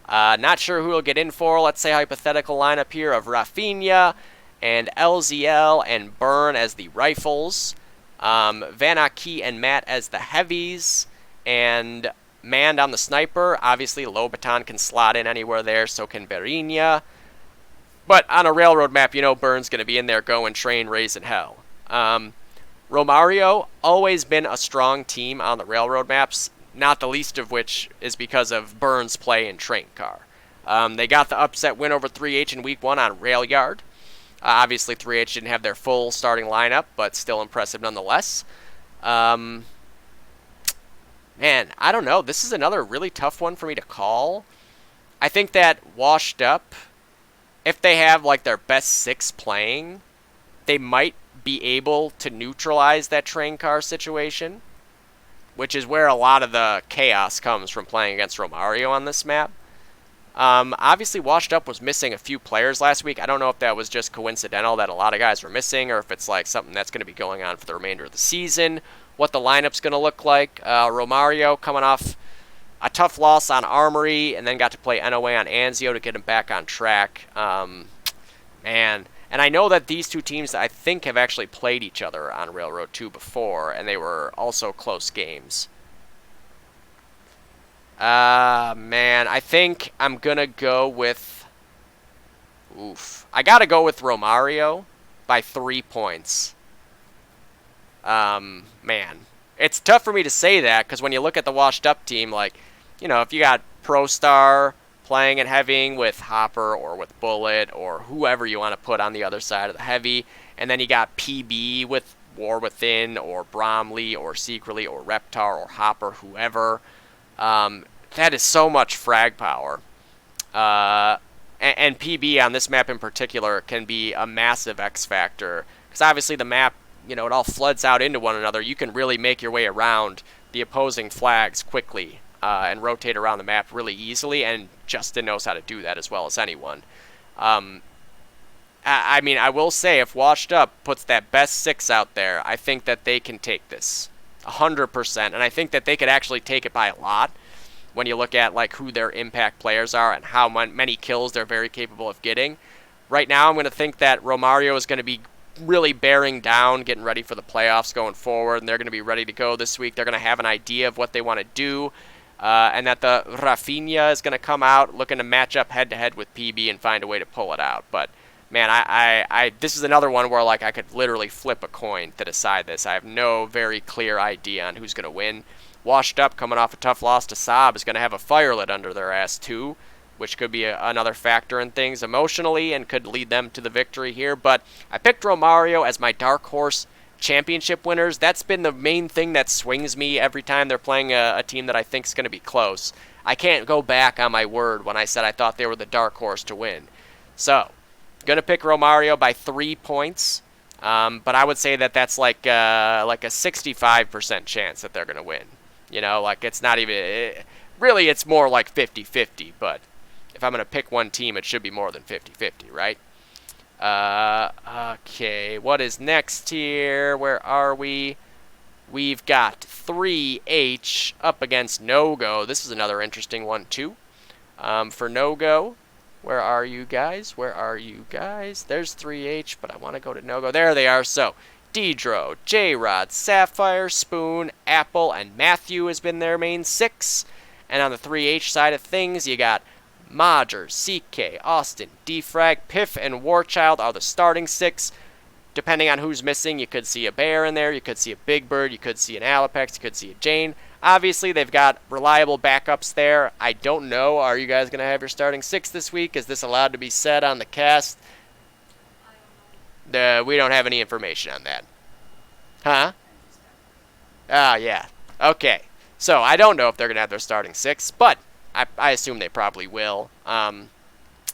Not sure who will get in for. Let's say hypothetical lineup here of Rafinha and LZL and Burn as the rifles. Van Aki and Matt as the heavies. And Mand on the sniper. Obviously, Lobaton can slot in anywhere there, so can Berinia. But on a railroad map, you know Burns going to be in there going train, raising hell. Romario, always been a strong team on the railroad maps, not the least of which is because of Burns' play in train car. They got the upset win over 3H in week 1 on Rail Yard. Obviously, 3H didn't have their full starting lineup, but still impressive nonetheless. Man, I don't know. This is another really tough one for me to call. I think that Washed Up, if they have like their best 6 playing, they might be able to neutralize that train car situation, which is where a lot of the chaos comes from playing against Romario on this map. Obviously, Washed Up was missing a few players last week. I don't know if that was just coincidental that a lot of guys were missing, or if it's like something that's going to be going on for the remainder of the season. What the lineup's going to look like. Romario coming off a tough loss on Armory, and then got to play NOA on Anzio to get him back on track. Man. And I know that these two teams, I think, have actually played each other on Railroad 2 before, and they were also close games. Man, I think I'm going to go with... I got to go with Romario by 3 points. Man, it's tough for me to say that, because when you look at the Washed Up team, like, you know, if you got ProStar playing and heavying with Hopper or with Bullet or whoever you want to put on the other side of the heavy, and then you got PB with War Within or Bromley or Secretly or Reptar or Hopper, whoever. That is so much frag power. And PB on this map in particular can be a massive X factor, because obviously the map, you know, it all floods out into one another. You can really make your way around the opposing flags quickly and rotate around the map really easily, and Justin knows how to do that as well as anyone. I mean, I will say, if Washed Up puts that best 6 out there, I think that they can take this 100%, and I think that they could actually take it by a lot when you look at like who their impact players are and how many kills they're very capable of getting. Right now, I'm going to think that Romario is going to be really bearing down, getting ready for the playoffs going forward, and they're going to be ready to go this week. They're going to have an idea of what they want to do, and that the Rafinha is going to come out looking to match up head-to-head with PB and find a way to pull it out. But, man, I this is another one where like I could literally flip a coin to decide this. I have no very clear idea on who's going to win. Washed Up, coming off a tough loss to Saab, is going to have a fire lit under their ass, too, which could be another factor in things emotionally and could lead them to the victory here. But I picked Romario as my dark horse championship winners. That's been the main thing that swings me every time they're playing a team that I think is going to be close. I can't go back on my word when I said I thought they were the dark horse to win. So, going to pick Romario by 3 points. But I would say that that's like a 65% chance that they're going to win. You know, like it's not even... really, it's more like 50-50, but if I'm going to pick one team, it should be more than 50-50, right? Okay, what is next here? Where are we? We've got 3H up against No-Go. This is another interesting one, too. For No-Go, where are you guys? Where are you guys? There's 3H, but I want to go to No-Go. There they are. So, Dedro, J-Rod, Sapphire, Spoon, Apple, and Matthew has been their main 6. And on the 3H side of things, you got Modger, CK, Austin, Defrag, Piff, and Warchild are the starting 6. Depending on who's missing, you could see a Bear in there, you could see a Big Bird, you could see an Alapex, you could see a Jane. Obviously, they've got reliable backups there. I don't know, are you guys going to have your starting 6 this week? Is this allowed to be said on the cast? We don't have any information on that. Huh? Yeah. Okay. So, I don't know if they're going to have their starting 6, but I assume they probably will.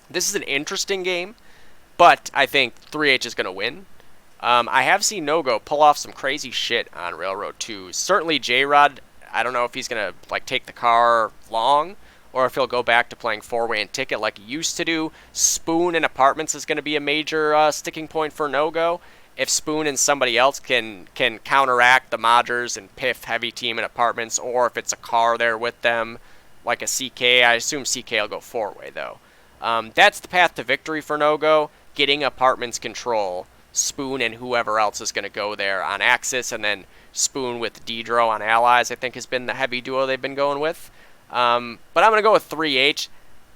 This is an interesting game, but I think 3H is going to win. I have seen No-Go pull off some crazy shit on Railroad 2. Certainly J-Rod, I don't know if he's going to like take the car long, or if he'll go back to playing 4-way and ticket like he used to do. Spoon and Apartments is going to be a major sticking point for No-Go. if Spoon and somebody else can counteract the Modgers and Piff heavy team in Apartments, or if it's a car there with them, like a CK. I assume CK will go 4-way, though. That's the path to victory for No-Go, getting Apartments control. Spoon and whoever else is going to go there on Axis, and then Spoon with Dedro on Allies, I think has been the heavy duo they've been going with. But I'm going to go with 3H.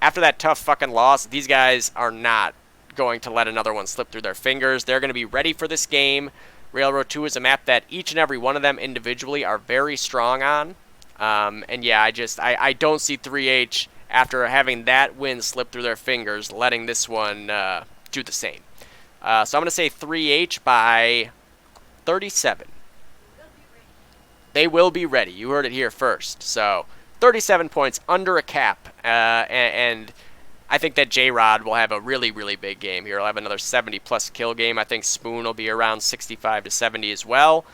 After that tough fucking loss, these guys are not going to let another one slip through their fingers. They're going to be ready for this game. Railroad 2 is a map that each and every one of them individually are very strong on. And yeah, I don't see 3H, after having that win slip through their fingers, letting this one do the same. So I'm going to say 3H by 37. They will be ready. You heard it here first. So 37 points under a cap. And I think that J-Rod will have a really, really big game here. He'll have another 70-plus kill game. I think Spoon will be around 65 to 70 as well.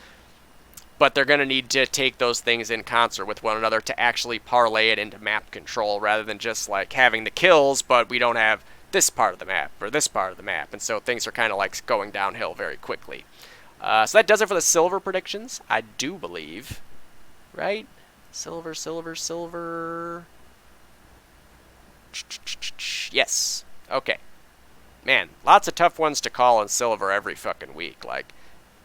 But they're going to need to take those things in concert with one another to actually parlay it into map control, rather than just like having the kills, but we don't have this part of the map or this part of the map. And so things are kind of like going downhill very quickly. So that does it for the silver predictions, I do believe. Right? Silver. Yes. Okay. Man, lots of tough ones to call in silver every fucking week. Like,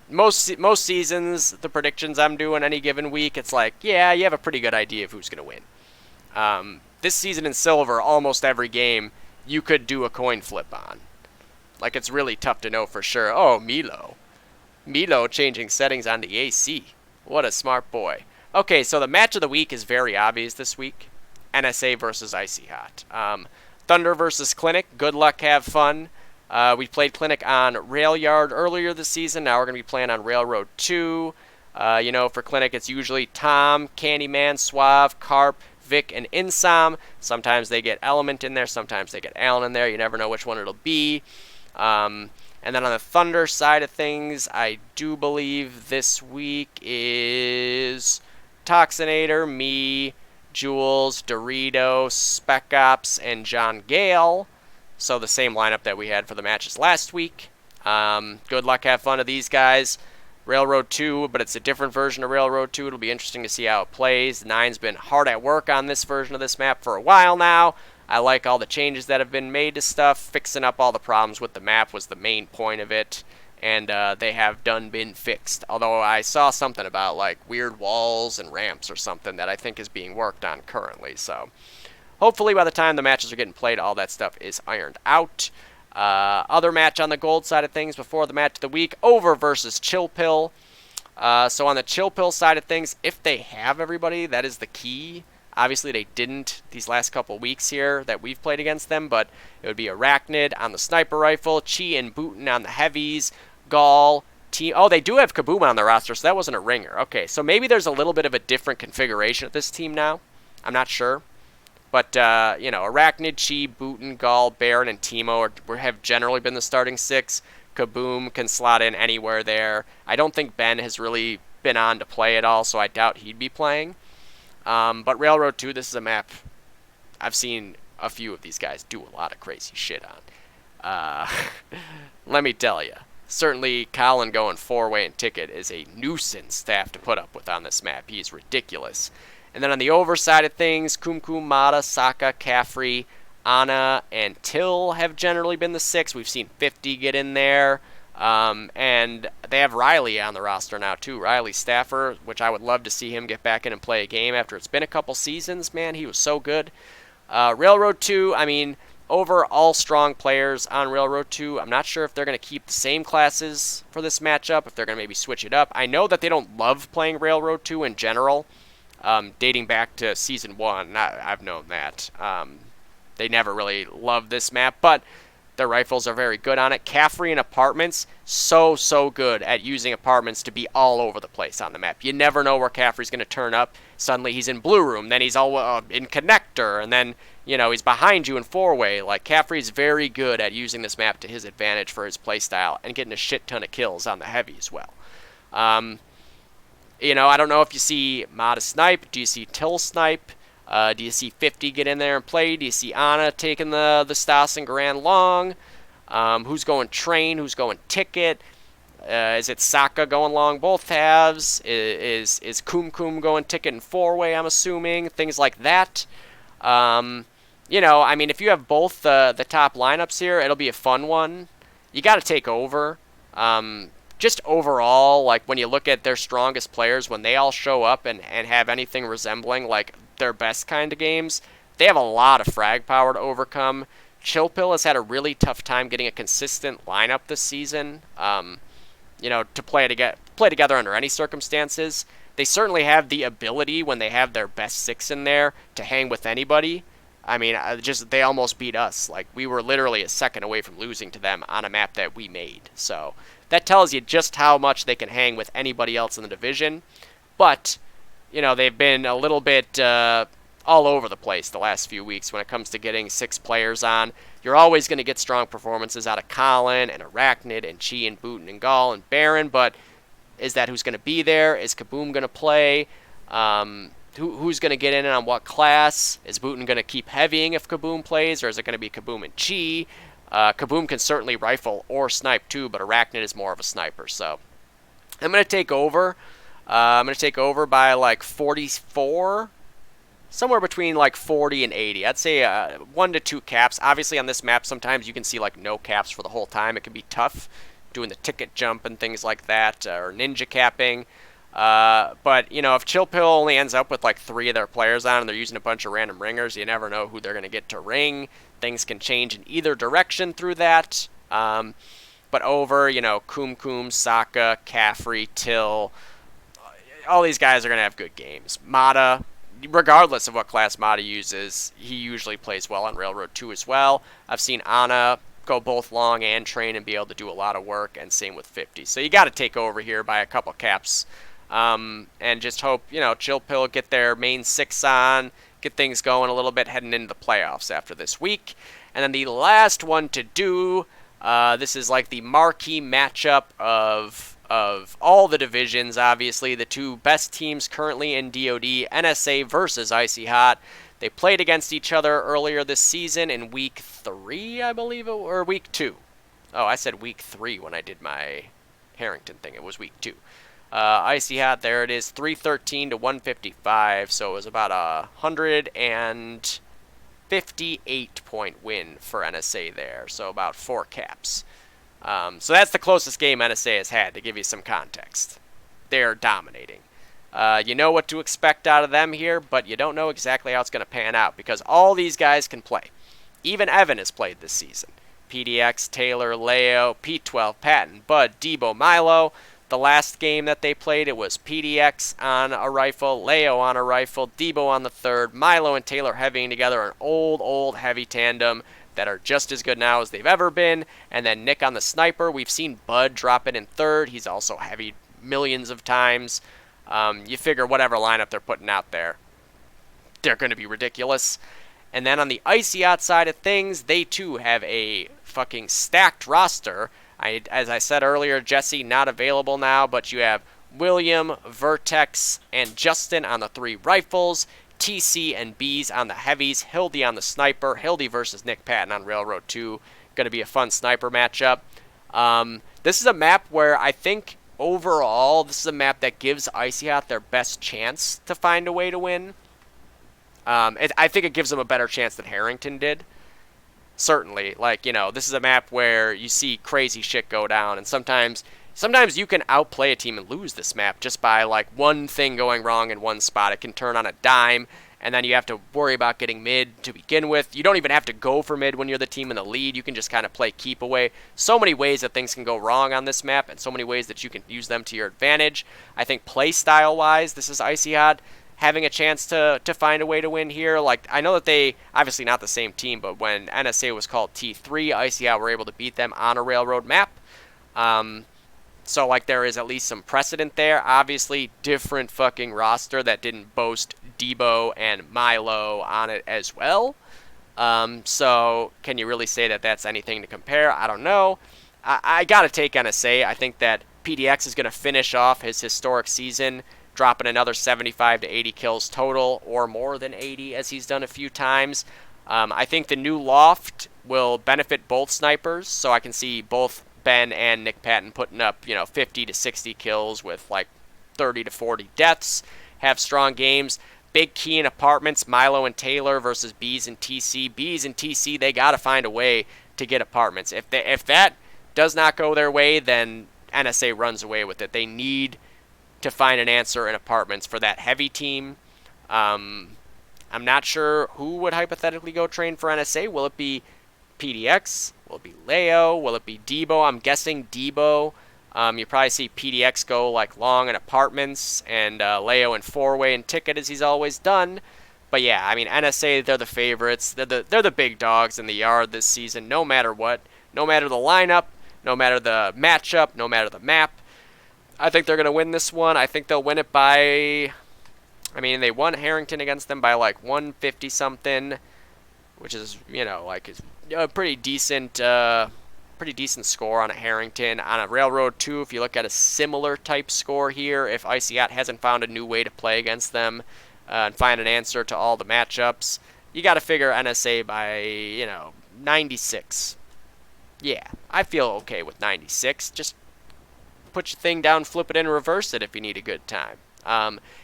most seasons, the predictions I'm doing any given week, it's like, yeah, you have a pretty good idea of who's going to win. This season in silver, almost every game, you could do a coin flip on. Like, it's really tough to know for sure. Oh, Milo changing settings on the AC. What a smart boy. Okay, so the match of the week is very obvious this week. NSA versus Icy Hot. Thunder versus Clinic. Good luck, have fun. We played Clinic on Rail Yard earlier this season. Now we're going to be playing on Railroad 2. For Clinic, it's usually Tom, Candyman, Suave, Carp, Vic, and Insom. Sometimes they get Element in there. Sometimes they get Alan in there. You never know which one it'll be. And then on the Thunder side of things, I do believe this week is Toxinator, me, Jules, Dorito, Spec Ops, and John Gale. So the same lineup that we had for the matches last week. Good luck, have fun to these guys. Railroad 2, but it's a different version of Railroad 2. It'll be interesting to see how it plays. Nine's been hard at work on this version of this map for a while now. I like all the changes that have been made to stuff. Fixing up all the problems with the map was the main point of it. And they have been fixed. Although I saw something about like weird walls and ramps or something that I think is being worked on currently. So hopefully by the time the matches are getting played, all that stuff is ironed out. Other match on the gold side of things before the match of the week, Over versus Chill Pill. So on the Chill Pill side of things, if they have everybody, that is the key. Obviously they didn't these last couple weeks here that we've played against them, but it would be Arachnid on the sniper rifle, Chi and Booten on the heavies, Gall, oh, they do have Kaboom on the roster, so that wasn't a ringer. Okay, so maybe there's a little bit of a different configuration of this team now. I'm not sure. But, Arachnid, Chi, Booten, Gall, Baron, and Timo have generally been the starting six. Kaboom can slot in anywhere there. I don't think Ben has really been on to play at all, so I doubt he'd be playing. But Railroad 2, this is a map I've seen a few of these guys do a lot of crazy shit on. Let me tell you. Certainly, Colin going 4-way and Ticket is a nuisance to have to put up with on this map. He's ridiculous. And then on the over side of things, Kumkum, Mata, Saka, Caffrey, Anna, and Till have generally been the six. We've seen 50 get in there. And they have Riley on the roster now, too. Riley Staffer, which I would love to see him get back in and play a game after it's been a couple seasons. Man, he was so good. Railroad 2, over all strong players on Railroad 2. I'm not sure if they're going to keep the same classes for this matchup, if they're going to maybe switch it up. I know that they don't love playing Railroad 2 in general. Dating back to Season 1, I've known that. They never really loved this map, but their rifles are very good on it. Caffrey and Apartments, so good at using Apartments to be all over the place on the map. You never know where Caffrey's going to turn up. Suddenly he's in Blue Room, then he's all in Connector, and then, he's behind you in 4-way. Like, Caffrey's very good at using this map to his advantage for his playstyle and getting a shit ton of kills on the heavy as well. I don't know if you see Mata snipe. Do you see Till snipe? Do you see 50 get in there and play? Do you see Anna taking the Stas and Grand long? Who's going Train? Who's going Ticket? Is it Saka going long both halves? Is Kum Kum going ticket and four-way, I'm assuming? Things like that. I mean, if you have both the top lineups here, it'll be a fun one. You got to take over. Just overall, like when you look at their strongest players, when they all show up and have anything resembling like their best kind of games, they have a lot of frag power to overcome. Chilpill has had a really tough time getting a consistent lineup this season. To play together under any circumstances. They certainly have the ability when they have their best six in there to hang with anybody. I mean, they almost beat us. Like, we were literally a second away from losing to them on a map that we made. So that tells you just how much they can hang with anybody else in the division. But, they've been a little bit all over the place the last few weeks when it comes to getting 6 players on. You're always going to get strong performances out of Colin and Arachnid and Chi and Booten and Gall and Baron, but is that who's going to be there? Is Kaboom going to play? Who's going to get in and on what class? Is Booten going to keep heavying if Kaboom plays, or is it going to be Kaboom and Chi? Kaboom can certainly rifle or snipe too, but Arachnid is more of a sniper. So I'm going to take over. I'm going to take over by like 44. Somewhere between like 40 and 80. I'd say 1 to 2 caps. Obviously on this map sometimes you can see like no caps for the whole time. It can be tough doing the ticket jump and things like that, or ninja capping. But, if Chilpill only ends up with like 3 of their players on and they're using a bunch of random ringers, you never know who they're going to get to ring. Things can change in either direction through that. But over, Kum Kum, Saka, Caffrey, Till, all these guys are going to have good games. Mata, regardless of what class Mata uses, he usually plays well on Railroad 2 as well. I've seen Ana go both long and train and be able to do a lot of work, and same with 50. So you got to take over here by a couple caps, and just hope, Chilpill get their main 6 on, get things going a little bit heading into the playoffs after this week. And then the last one to do, this is like the marquee matchup of all the divisions, obviously. The 2 best teams currently in DOD, NSA versus Icy Hot. They played against each other earlier this season in Week 3, I believe, or Week 2. Oh, I said Week 3 when I did my Harrington thing. It was Week 2. Icy Hot, there it is, 313 to 155, so it was about a 158-point win for NSA there, so about 4 caps. So that's the closest game NSA has had, to give you some context. They're dominating. You know what to expect out of them here, but you don't know exactly how it's going to pan out, because all these guys can play. Even Evan has played this season. PDX, Taylor, Leo, P12, Patton, Bud, Debo, Milo. The last game that they played, it was PDX on a rifle, Leo on a rifle, Debo on the third, Milo and Taylor heavying together, an old heavy tandem that are just as good now as they've ever been. And then Nick on the sniper. We've seen Bud drop it in third. He's also heavy millions of times. You figure whatever lineup they're putting out there, they're going to be ridiculous. And then on the Icy Hot side of things, they too have a fucking stacked roster. As I said earlier, Jesse not available now, but you have William, Vertex, and Justin on the 3 rifles, TC and Bees on the heavies, Hildy on the sniper, Hildy versus Nick Patton on Railroad 2. Going to be a fun sniper matchup. This is a map where I think overall, this is a map that gives Icy Hot their best chance to find a way to win. I think it gives them a better chance than Harrington did. Certainly, this is a map where you see crazy shit go down, and sometimes you can outplay a team and lose this map just by one thing going wrong in one spot. It can turn on a dime, and then you have to worry about getting mid to begin with. You don't even have to go for mid when you're the team in the lead. You can just kind of play keep away. So many ways that things can go wrong on this map, and so many ways that you can use them to your advantage. I think play style wise, this is Icy Hot having a chance to find a way to win here. I know that they, obviously not the same team, but when NSA was called T3, Icy Hot were able to beat them on a railroad map. So there is at least some precedent there. Obviously, different fucking roster that didn't boast Debo and Milo on it as well. So can you really say that that's anything to compare? I don't know. I got to take NSA. I think that PDX is going to finish off his historic season dropping another 75 to 80 kills total, or more than 80 as he's done a few times. I think the new loft will benefit both snipers, so I can see both Ben and Nick Patton putting up, 50 to 60 kills with like 30 to 40 deaths, have strong games. Big key in apartments, Milo and Taylor versus Bees and TC. Bees and TC, they got to find a way to get apartments. If that does not go their way, then NSA runs away with it. They need to find an answer in apartments for that heavy team. I'm not sure who would hypothetically go train for NSA. Will it be PDX? Will it be Leo? Will it be Debo? I'm guessing Debo. You probably see PDX go like long in apartments and Leo in four-way and ticket as he's always done. But yeah, I mean NSA, they're the favorites. They're the big dogs in the yard this season, no matter what, no matter the lineup, no matter the matchup, no matter the map. I think they're gonna win this one. I think they'll win it by. I mean, they won Harrington against them by like 150 something, which is like a pretty decent score on a Harrington. On a Railroad 2, if you look at a similar type score here, if Icyat hasn't found a new way to play against them and find an answer to all the matchups, you got to figure NSA by 96. Yeah, I feel okay with 96. Just put your thing down, flip it in, reverse it if you need a good time.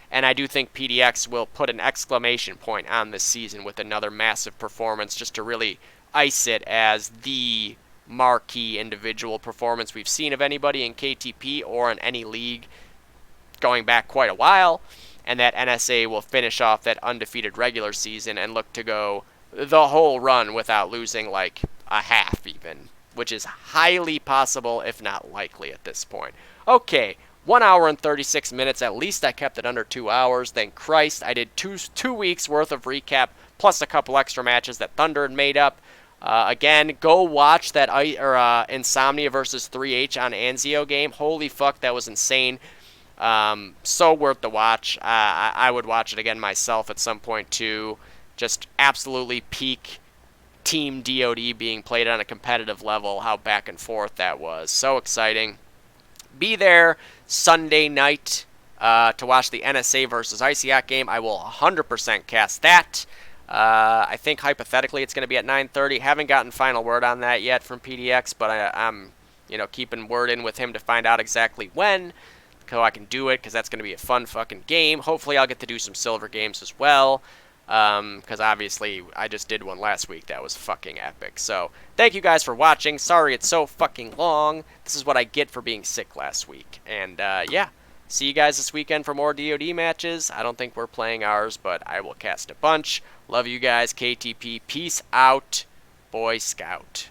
And I do think PDX will put an exclamation point on this season with another massive performance just to really ice it as the marquee individual performance we've seen of anybody in KTP or in any league going back quite a while. And that NSA will finish off that undefeated regular season and look to go the whole run without losing like a half even, which is highly possible, if not likely at this point. Okay, 1 hour and 36 minutes. At least I kept it under 2 hours. Thank Christ. I did two weeks worth of recap, plus a couple extra matches that Thunder had made up. Again, go watch that Insomnia versus 3H on Anzio game. Holy fuck, that was insane. So worth the watch. I would watch it again myself at some point too. Just absolutely peak Team DOD being played on a competitive level, how back and forth that was. So exciting. Be there Sunday night to watch the NSA versus Icyat game. I will 100% cast that. I think hypothetically it's going to be at 9:30. Haven't gotten final word on that yet from PDX, but I'm keeping word in with him to find out exactly when, so I can do it, because that's going to be a fun fucking game. Hopefully I'll get to do some silver games as well. Because obviously I just did one last week that was fucking epic. So thank you guys for watching. Sorry it's so fucking long. This is what I get for being sick last week. And yeah, see you guys this weekend for more DOD matches. I don't think we're playing ours, but I will cast a bunch. Love you guys. KTP. Peace out. Boy Scout.